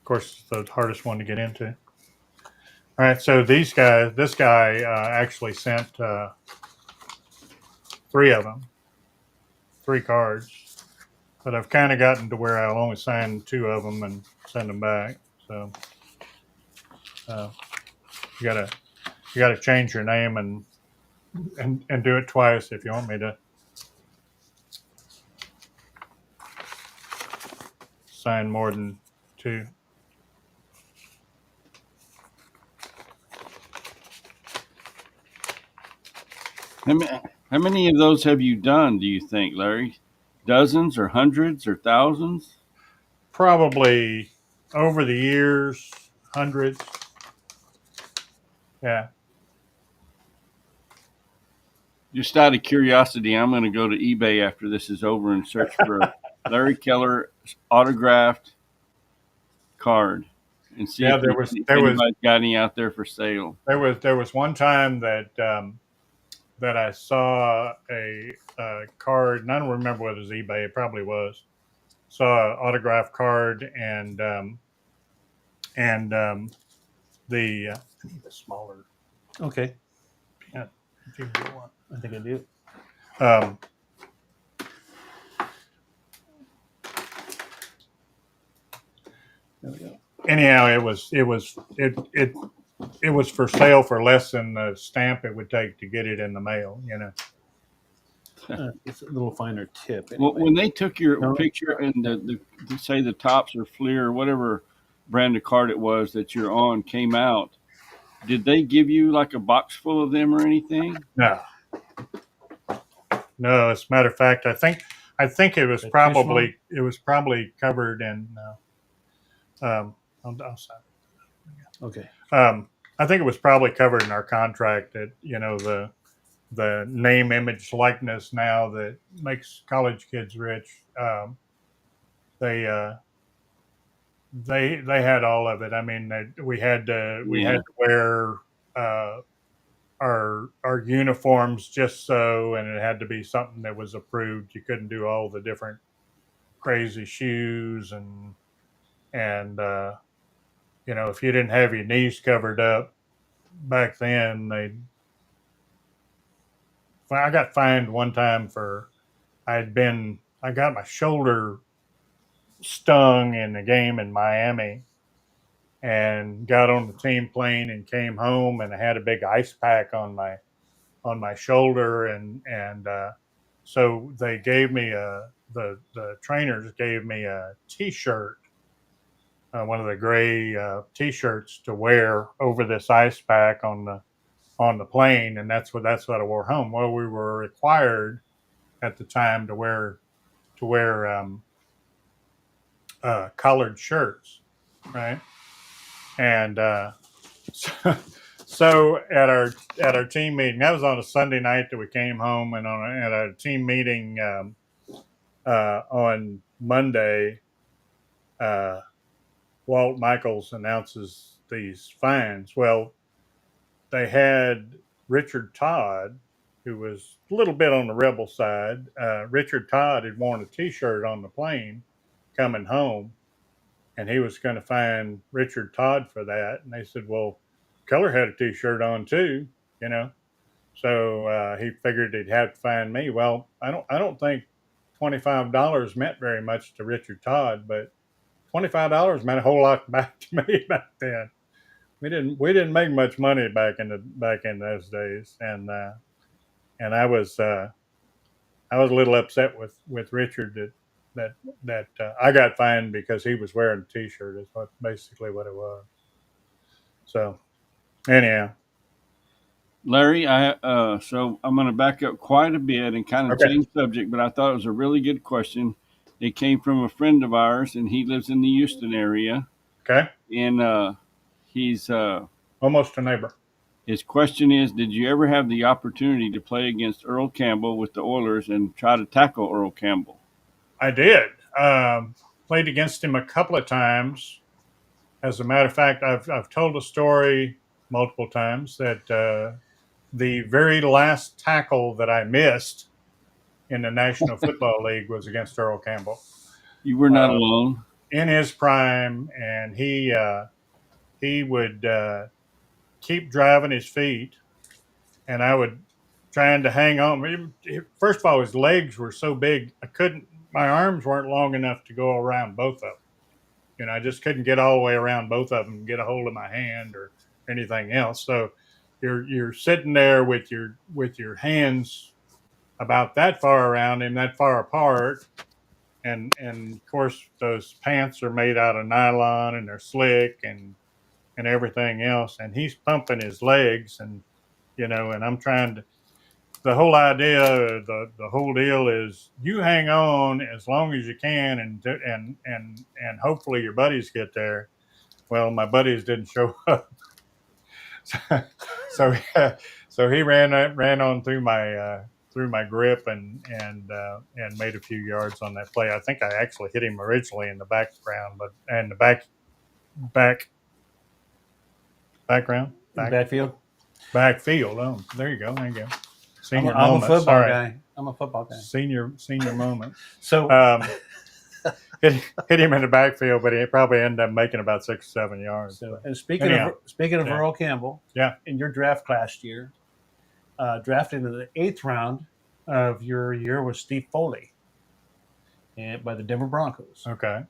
course, the hardest one to get into. All right, so this guy actually sent 3 of them, 3 cards, but I've kind of gotten to where I'll only sign 2 of them and send them back. So you gotta change your name and do it twice if you want me to sign more than 2. How many of those have you done, do you think, Larry? Dozens or hundreds or thousands? Probably over the years, hundreds. Yeah. Just out of curiosity, I'm going to go to eBay after this is over and search for a Larry Keller autographed card and see if anybody's got any out there for sale. There was one time that I saw a card, and I don't remember what it was eBay. It probably was. Saw an autographed card, and the smaller. Okay. Yeah, if you get one. I think I do. There we go. Anyhow, it was for sale for less than the stamp it would take to get it in the mail. It's a little finer tip. Anyway. Well, when they took your picture and the say the tops or Fleer or whatever brand of card it was that you're on came out, did they give you like a box full of them or anything? No. As a matter of fact, I think it was probably covered in. I'll sign. Okay. I think it was probably covered in our contract that the name, image, likeness now that makes college kids rich. They had all of it. I mean, we had to wear our uniforms just so, and it had to be something that was approved. You couldn't do all the different crazy shoes and if you didn't have your knees covered up back then, I got fined one time for I got my shoulder stung in a game in Miami, and got on the team plane and came home, and I had a big ice pack on my shoulder, and so they gave me the trainers gave me a T-shirt, one of the gray T-shirts to wear over this ice pack on the plane, and that's what I wore home. Well, we were required at the time to wear collared shirts, right? And so, so at our team meeting, that was on a Sunday night that we came home, and at our team meeting on Monday, uh, Walt Michaels announces these fines. Well, they had Richard Todd, who was a little bit on the rebel side. Richard Todd had worn a T-shirt on the plane coming home, and he was going to fine Richard Todd for that. And they said, "Well, Keller had a T-shirt on too, you know." So he figured he'd have to fine me. Well, I don't think $25 meant very much to Richard Todd, but $25 meant a whole lot back to me back then. We didn't make much money back in those days, and I was a little upset with Richard that I got fined because he was wearing a T-shirt. Is what basically what it was. So anyhow, Larry, so I'm going to back up quite a bit and kind of okay, change subject, but I thought it was a really good question. It came from a friend of ours, and he lives in the Houston area, okay, and he's almost a neighbor. his question is, did you ever have the opportunity to play against Earl Campbell with the Oilers and try to tackle Earl Campbell? I did. Played against him a couple of times. As a matter of fact, I've told a story multiple times that the very last tackle that I missed in the National Football League was against Earl Campbell You were not alone. in his prime, and he would keep driving his feet, and I would trying to hang on. First of all, his legs were so big, I couldn't. My arms weren't long enough to go around both of them. I just couldn't get all the way around both of them, and get a hold of my hand or anything else. So you're sitting there with your hands about that far around him, that far apart, and of course those pants are made out of nylon and they're slick and everything else, and he's pumping his legs, and I'm trying to. The whole idea, the whole deal is you hang on as long as you can, and hopefully your buddies get there. Well, my buddies didn't show up, so so he ran on through my grip and made a few yards on that play. I think I actually hit him originally in the background, but and the back background Backfield. backfield. Oh, there you go. Senior I'm a moment. football Sorry. guy. I'm a football guy. Senior moment. So Hit him in the backfield, but he probably ended up making about 6 or 7 yards. So, and speaking Anyhow. of Yeah. Earl Campbell, Yeah. in your draft last year, drafted in the 8th round of your year was Steve Foley, and by the Denver Broncos. Okay.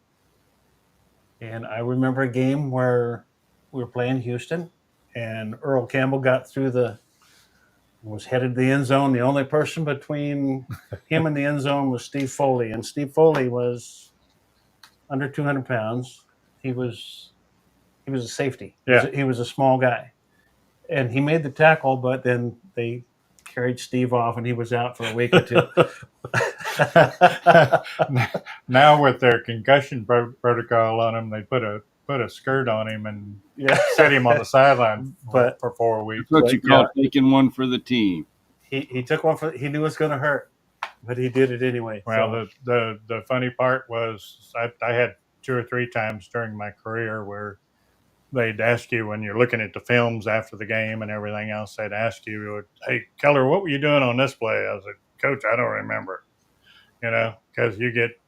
And I remember a game where we were playing Houston, and Earl Campbell was headed to the end zone. The only person between him and the end zone was Steve Foley, and Steve Foley was under 200 pounds. He was a safety. Yeah. He was a small guy, and he made the tackle, but then they carried Steve off, and he was out for a week or two. Now with their concussion protocol on him, they put a skirt on him and set him on the sideline for 4 weeks. That's what you call taking one for the team. He took one he knew it was going to hurt, but he did it anyway. Well, the funny part was I had 2 or 3 times during my career where they'd ask you when you're looking at the films after the game and everything else, they'd ask you, "Hey, Keller, what were you doing on this play?" I was like, "Coach, I don't remember," because you get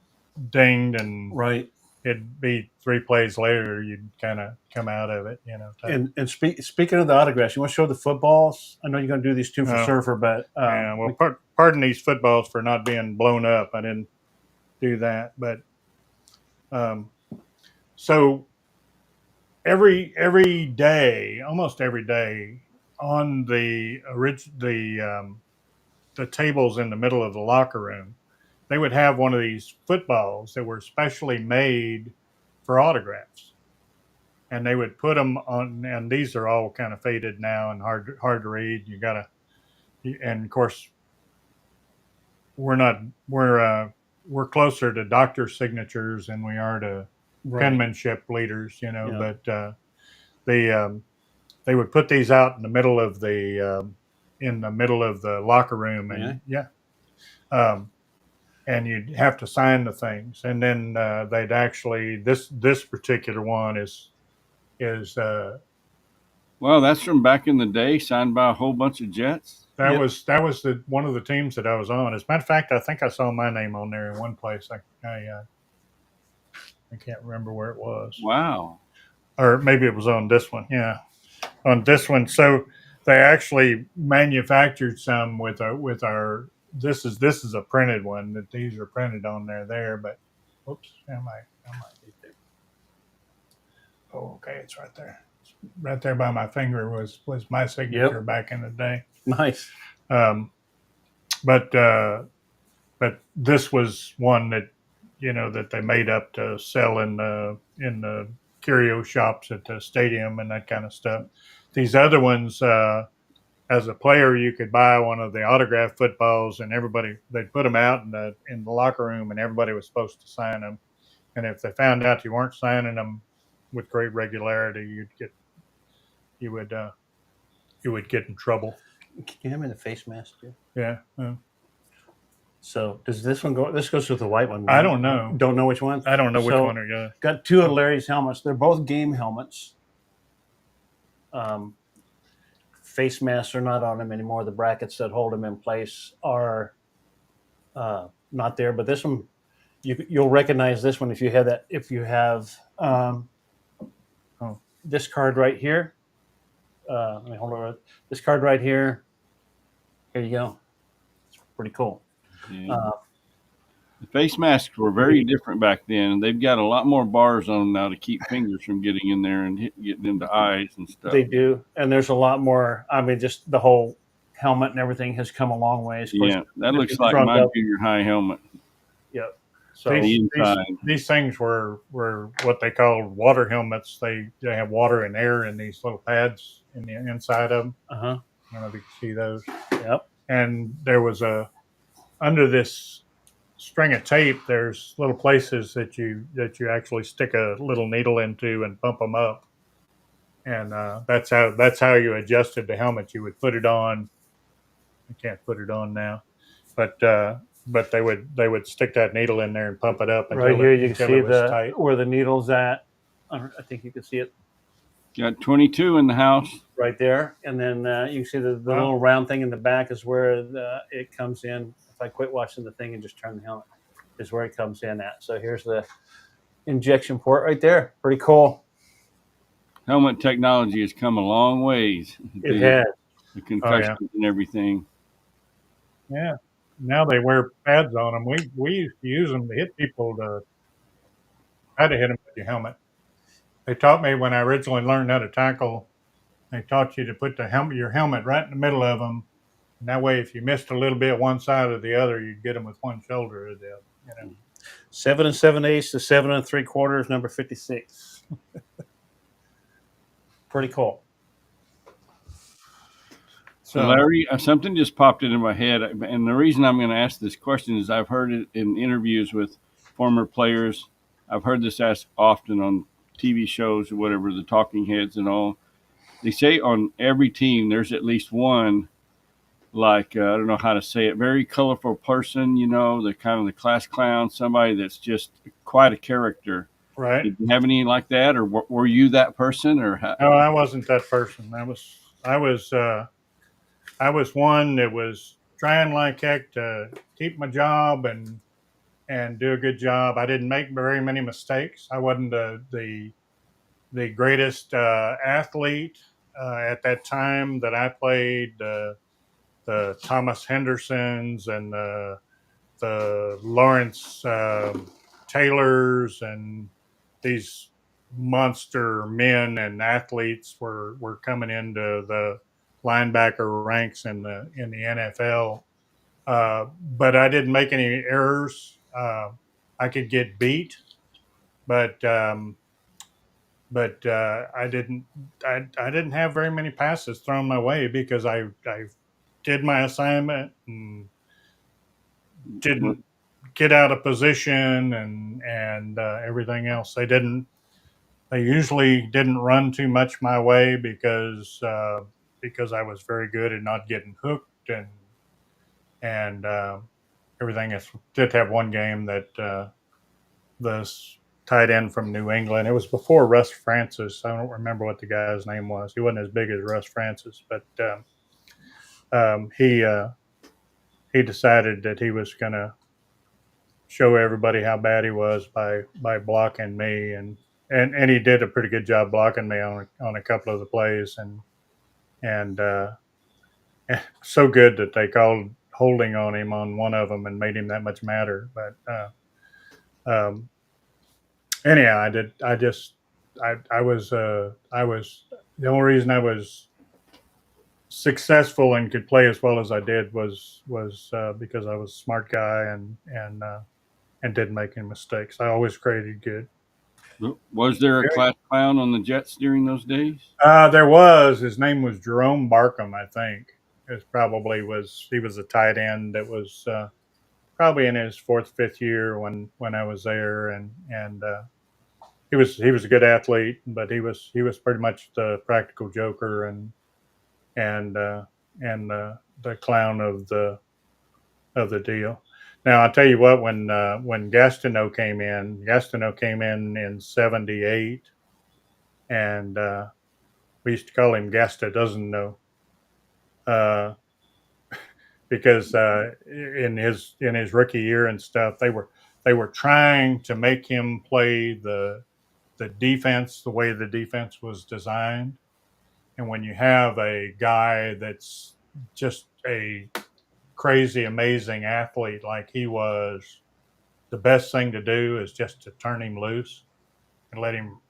dinged and right. It'd be 3 plays later, you'd kind of come out of it, And speaking of the autographs, you want to show the footballs? I know you're going to do these 2 for Surfer, but yeah. Well, pardon these footballs for not being blown up. I didn't do that, but so every day, almost every day, on the tables in the middle of the locker room, they would have one of these footballs that were specially made for autographs, and they would put them on. And these are all kind of faded now and hard to read. You gotta, and of course, we're not we're closer to doctor signatures than we are to Right. penmanship leaders, Yeah. But they they would put these out in the middle of the locker room, and and you'd have to sign the things, and then they'd actually this particular one is Well, that's from back in the day, signed by a whole bunch of Jets. that Yep. was the one of the teams that I was on. As a matter of fact, I think I saw my name on there in one place. I can't remember where it was. Wow. Or maybe it was on this one. Yeah, on this one. So they actually manufactured some with our. This is a printed one. That these are printed on there. But whoops, am I? Oh, okay, it's right there. Right there by my finger was my signature back in the day. Nice. But this was one that that they made up to sell in the curio shops at the stadium and that kind of stuff. These other ones, as a player, you could buy one of the autographed footballs, and they'd put them out in the locker room, and everybody was supposed to sign them. And if they found out you weren't signing them with great regularity, you would get in trouble. Can you hand me the face mask too? Yeah. So does this one go? This goes with the white one. I don't know. Don't know which one. I don't know which So, one are you. Got two of Larry's helmets. They're both game helmets. Face masks are not on them anymore. The brackets that hold them in place are not there. But this one, you'll recognize this one if you have that. If you have this card right here. Let me hold on. This card right here. Here you go. It's pretty cool. Yeah. The face masks were very different back then. They've got a lot more bars on them now to keep fingers from getting in there and getting into eyes and stuff. They do, and there's a lot more. I mean, just the whole helmet and everything has come a long ways. Yeah, that looks like my junior high helmet. Yep. So these things were what they called water helmets. They have water and air in these little pads in the inside of them. I don't know if you can see those. Yep. And there was under this string of tape, there's little places that you actually stick a little needle into and pump them up, and that's how you adjusted the helmet. You would put it on. I can't put it on now, but they would stick that needle in there and pump it up. Right here, you can see where the needle's at. I think you can see it. Got 22 in the house. Right there, and then you can see the little round thing in the back is where it comes in. If I quit watching the thing and just turn the helmet, is where it comes in at. So here's the injection port right there. Pretty cool. Helmet technology has come a long ways. It has. The concussions and everything. Yeah. Now they wear pads on them. We used to use them to hit people how to hit them with your helmet. They taught me when I originally learned how to tackle. They taught you to put your helmet right in the middle of them. And that way, if you missed a little bit one side or the other, you'd get them with one shoulder or the other. 7 7/8 to 7 3/4, number 56. Pretty cool. So Larry, something just popped into my head, and the reason I'm going to ask this question is I've heard it in interviews with former players. I've heard this asked often on TV shows or whatever, the talking heads and all. They say on every team there's at least one, like, I don't know how to say it, very colorful person, the kind of the class clown, somebody that's just quite a character. Right. Did you have any like that, or were you that person? Or how? No, I wasn't that person. I was one that was trying like heck to keep my job and do a good job. I didn't make very many mistakes. I wasn't the greatest athlete at that time that I played. The Thomas Hendersons and the Lawrence Taylors and these monster men and athletes were coming into the linebacker ranks in the NFL. But I didn't make any errors. I could get beat, but I didn't have very many passes thrown my way because I did my assignment and didn't get out of position and everything else. They usually didn't run too much my way because I was very good at not getting hooked and everything else. Did have one game that the tight end from New England. It was before Russ Francis. I don't remember what the guy's name was. He wasn't as big as Russ Francis, but um, he uh, he decided that he was going to show everybody how bad he was by blocking me, and he did a pretty good job blocking me on a couple of the plays, and so good that they called holding on him on one of them and made him that much madder. But um, anyhow, I was the only reason I was successful and could play as well as I did was because I was a smart guy and didn't make any mistakes. I always graded good. Was there a class clown on the Jets during those days? There was. His name was Jerome Barkham, I think. He was a tight end that was probably in his fourth, fifth year when I was there, and he was a good athlete, but he was pretty much the practical joker and the clown of the deal. Now I'll tell you what, when Gastineau came in '78, and we used to call him Gasta doesn't know, uh, because in his rookie year and stuff, they were trying to make him play the defense the way the defense was designed. And when you have a guy that's just a crazy, amazing athlete like he was, the best thing to do is just to turn him loose and let him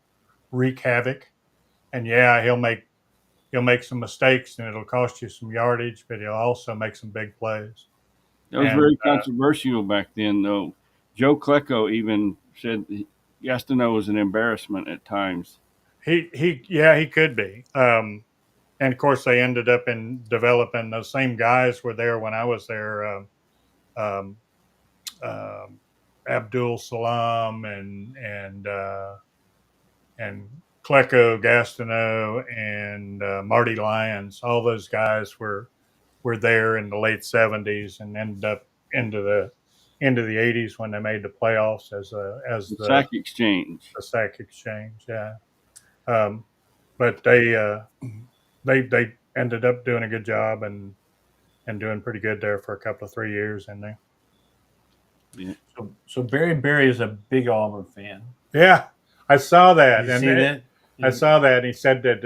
wreak havoc. And yeah, he'll make some mistakes and it'll cost you some yardage, but he'll also make some big plays. That was And very controversial back then, though. Joe Klecko even said Gastineau was an embarrassment at times. he could be. And of course, they ended up in developing those same guys were there when I was there. Um, um, Abdul Salam and Klecko, Gastineau, and Marty Lyons. All those guys were there in the late '70s and ended up into the '80s when they made the playoffs as The sack exchange. the sack exchange. Yeah, um, but they ended up doing a good job and doing pretty good there for a couple of 3 years in there. Yeah. So Barry is a big Auburn fan. Yeah, I saw that. Did you and see that? I saw that. And he said that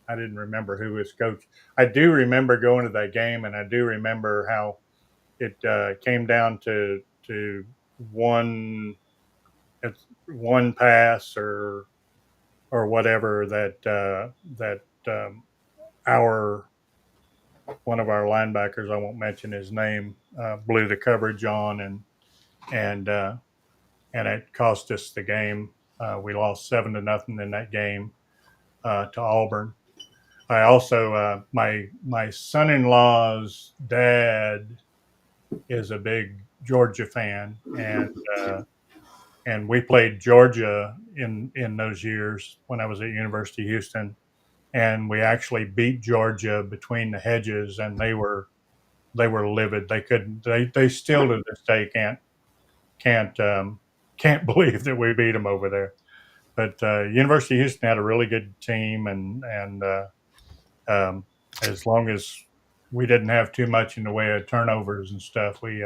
I didn't remember who his coach. I do remember going to that game, and I do remember how it came down to one one pass or whatever that our one of our linebackers, I won't mention his name, blew the coverage on, and and it cost us the game. We lost 7-0 in that game to Auburn. I also my son-in-law's dad is a big Georgia fan, and we played Georgia in those years when I was at University of Houston, and we actually beat Georgia between the hedges, and they were livid. They couldn't. They still to this day can't can't believe that we beat them over there. But University of Houston had a really good team, and um, as long as we didn't have too much in the way of turnovers and stuff, we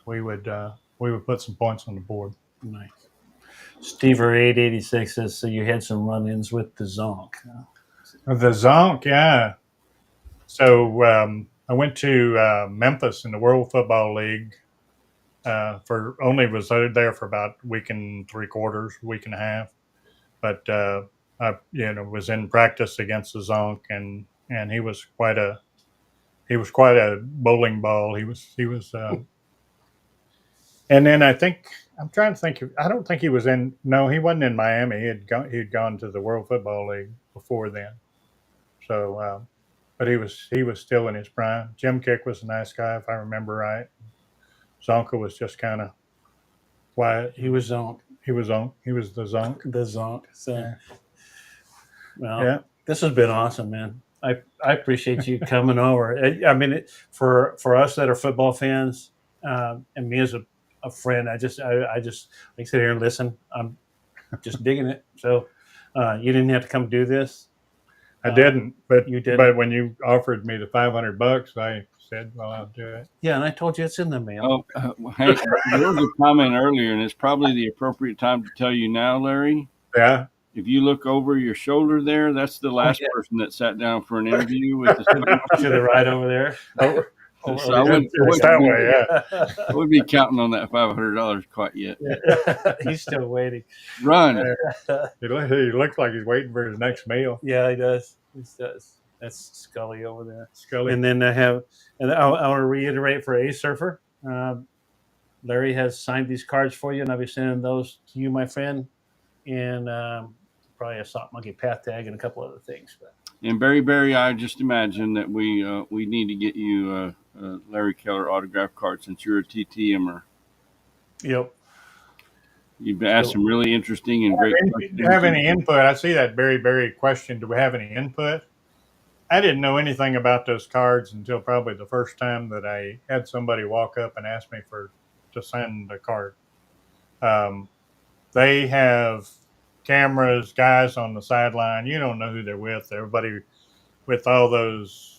would put some points on the board. Nice. Stever 886 says, so you had some run-ins with the Zonk. The Zonk, yeah. So I went to Memphis in the World Football League was there for about a week and 3/4, week and a half, but I was in practice against the Zonk, and he was quite a bowling ball. He was. And then I'm trying to think. I don't think he was in. No, he wasn't in Miami. He'd gone to the World Football League before then. So, but he was still in his prime. Jim Kick was a nice guy, if I remember right. Zonka was just kind of quiet. He was zonk. He was the Zonk. The zonk. So, Yeah. well, Yeah. this has been awesome, man. I appreciate you coming over. I mean, for us that are football fans, and me as a friend, I just like sit here and listen. I'm just digging it. So, you didn't have to come do this. I didn't, but you didn't? But when you offered me the $500, I said, "Well, I'll do it." Yeah, and I told you it's in the mail. Oh, Hank, there was a comment earlier, and it's probably the appropriate time to tell you now, Larry. Yeah. If you look over your shoulder there, that's the last yeah. person that sat down for an interview with the To the right over there. So I wouldn't, It's that way, yeah. I wouldn't be counting on that $500 quite yet. He's still waiting. Run. He looks like he's waiting for his next meal. Yeah, he does. He does. That's Scully over there. Scully. And then I want to reiterate for A Surfer. Larry has signed these cards for you, and I'll be sending those to you, my friend, and probably a Sock Monkey path tag and a couple other things. But. And Barry, I just imagine that we need to get you Larry Keller autograph card since you're a TTMer. Yep. You've asked some really interesting and great questions. Do you have any input? I see that Barry question. Do we have any input? I didn't know anything about those cards until probably the first time that I had somebody walk up and ask me to send a card. They have cameras, guys on the sideline. You don't know who they're with. Everybody with all those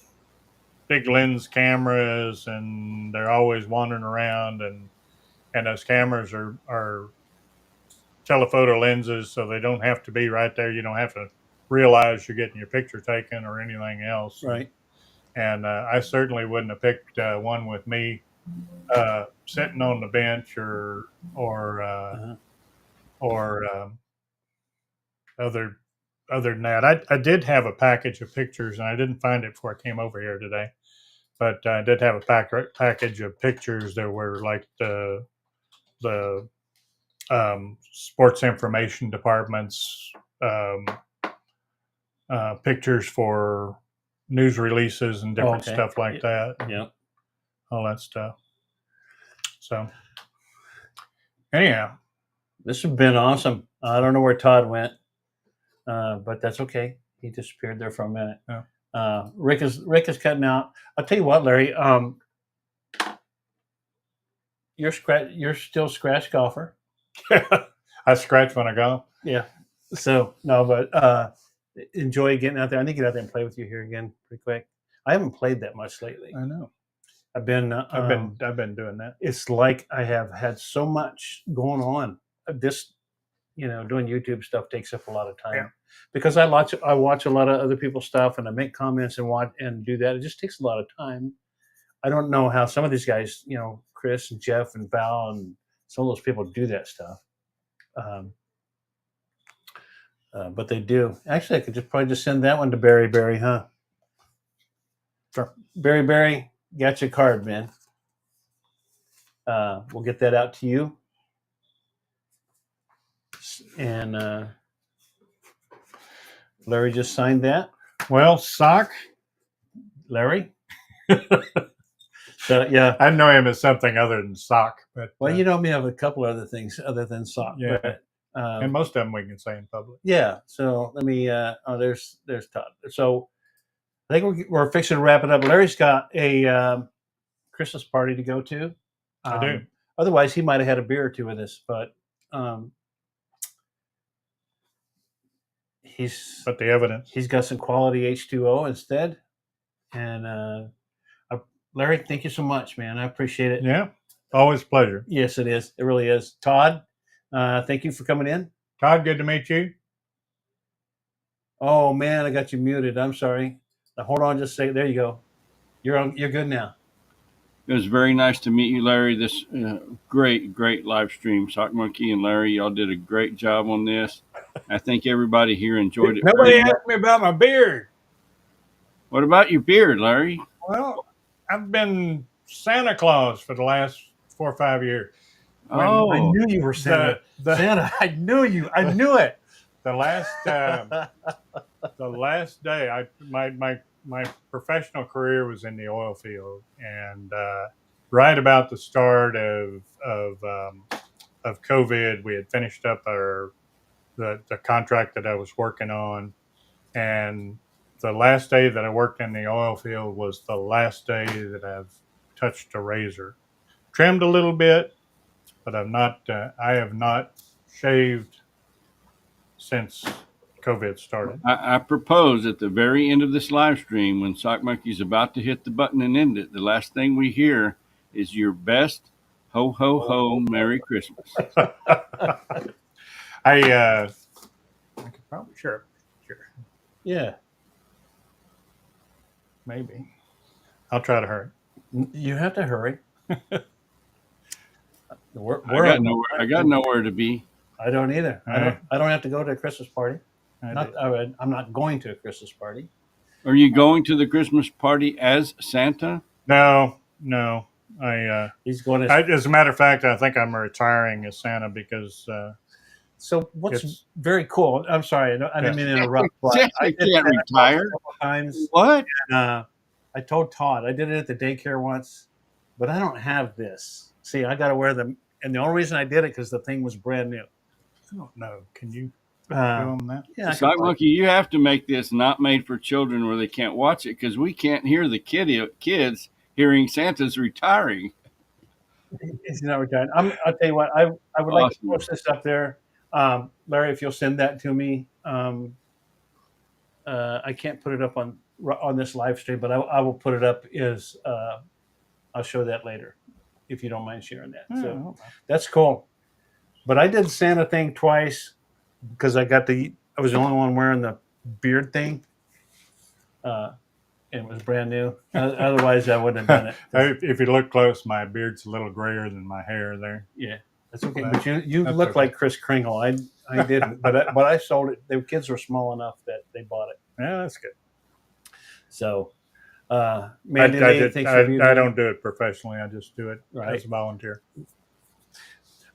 big lens cameras, and they're always wandering around, and those cameras are telephoto lenses, so they don't have to be right there. You don't have to realize you're getting your picture taken or anything else. Right. And I certainly wouldn't have picked one with me sitting on the bench or other than that. I did have a package of pictures, and I didn't find it before I came over here today. But I did have a package of pictures that were like the sports information department's pictures for news releases and different stuff like that. Yeah. All that stuff. So anyhow, this has been awesome. I don't know where Todd went, but that's okay. He disappeared there for a minute. Yeah. Rick is cutting out. I'll tell you what, Larry. You're still scratch golfer. I scratch when I go. Yeah. So no, but enjoy getting out there. I need to get out there and play with you here again pretty quick. I haven't played that much lately. I know. I've been doing that. It's like I have had so much going on. This, doing YouTube stuff takes up a lot of time because I watch a lot of other people's stuff and I make comments and watch and do that. It just takes a lot of time. I don't know how some of these guys, Chris and Jeff and Val and some of those people do that stuff. But they do. Actually, I could probably just send that one to Barry, huh? Sure. Barry, got your card, man. We'll get that out to you. And Larry just signed that. Well, Sock. Larry? So, yeah. I know him as something other than Sock. But you know me have a couple other things other than Sock. Yeah. But, and most of them we can say in public. Yeah. So let me. There's Todd. So I think we're fixing to wrap it up. Larry's got a Christmas party to go to. I do. Otherwise, he might have had a beer or two with us, but But the evidence. He's got some quality H2O instead. And Larry, thank you so much, man. I appreciate it. Yeah. Always a pleasure. Yes, it is. It really is. Todd, thank you for coming in. Todd, good to meet you. Oh man, I got you muted. I'm sorry. Now, hold on, just say there you go. You're good now. It was very nice to meet you, Larry. This great live stream. Sock Monkey and Larry, y'all did a great job on this. I think everybody here enjoyed it. Nobody very much. asked me about my beard. What about your beard, Larry? Well, I've been Santa Claus for the last 4 or 5 years. I Oh, knew you were Santa. Santa, I knew you. I knew it. the last day, my professional career was in the oil field, and right about the start of COVID, we had finished up the contract that I was working on, and the last day that I worked in the oil field was the last day that I've touched a razor. Trimmed a little bit, but I have not shaved since COVID started. I propose at the very end of this live stream, when Sock Monkey's about to hit the button and end it, the last thing we hear is your best ho ho ho Merry Christmas. I could probably sure, Yeah. maybe. I'll try to hurry. You have to hurry. I got nowhere to be. I don't either. Right. I don't have to go to a Christmas party. I'm not going to a Christmas party. Are you going to the Christmas party as Santa? No. He's going to. As a matter of fact, I think I'm retiring as Santa because So what's very cool? I'm sorry, I didn't mean to interrupt. But Santa I did can't that retire. a couple times. What? I told Todd I did it at the daycare once, but I don't have this. See, I got to wear them, and the only reason I did it because the thing was brand new. I don't know. Can you show Uh, them that? yeah, I Sock could- Monkey, you have to make this not made for children where they can't watch it because we can't hear the kids hearing Santa's retiring. he's not retired. I'll tell you what. I would like to Awesome. post this up there, Larry. If you'll send that to me. I can't put it up on this live stream, but I will put it up. I'll show that later, if you don't mind sharing that. So that's cool. But I did Santa thing twice because I was the only one wearing the beard thing, and it was brand new. Otherwise, I wouldn't have done it. If you look close, my beard's a little grayer than my hair there. Yeah, that's okay. But you That's look okay. like Chris Kringle. I didn't, but I sold it. The kids were small enough that they bought it. Yeah, that's good. So, Mandy Lee, thanks for being I here. don't do it professionally. I just do it Right. as a volunteer.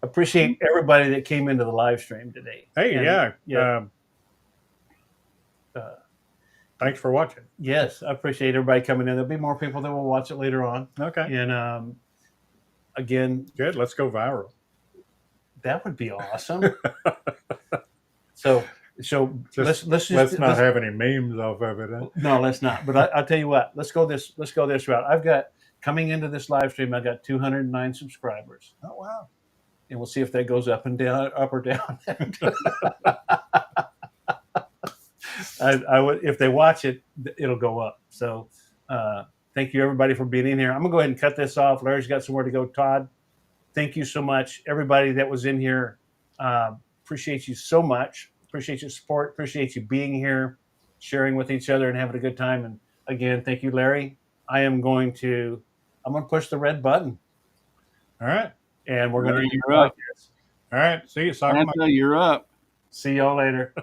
Appreciate everybody that came into the live stream today. Hey, And, yeah. Thanks for watching. Yes, I appreciate everybody coming in. There'll be more people that will watch it later on. Okay. And again, Good. Let's go viral. that would be awesome. so let's not have any memes off of it. Huh? No, let's not. But I'll tell you what. Let's go this route. I've got coming into this live stream. I've got 209 subscribers. Oh wow. And we'll see if that goes up or down. I would, if they watch it, it'll go up. So thank you everybody for being in here. I'm gonna go ahead and cut this off. Larry's got somewhere to go. Todd, thank you so much. Everybody that was in here, appreciate you so much. Appreciate your support. Appreciate you being here, sharing with each other and having a good time. And again, thank you, Larry. I'm going to push the red button. All right. And we're going to. Larry, you're up. All right. See you, Soccer Mike. Santa, you're up. See y'all later.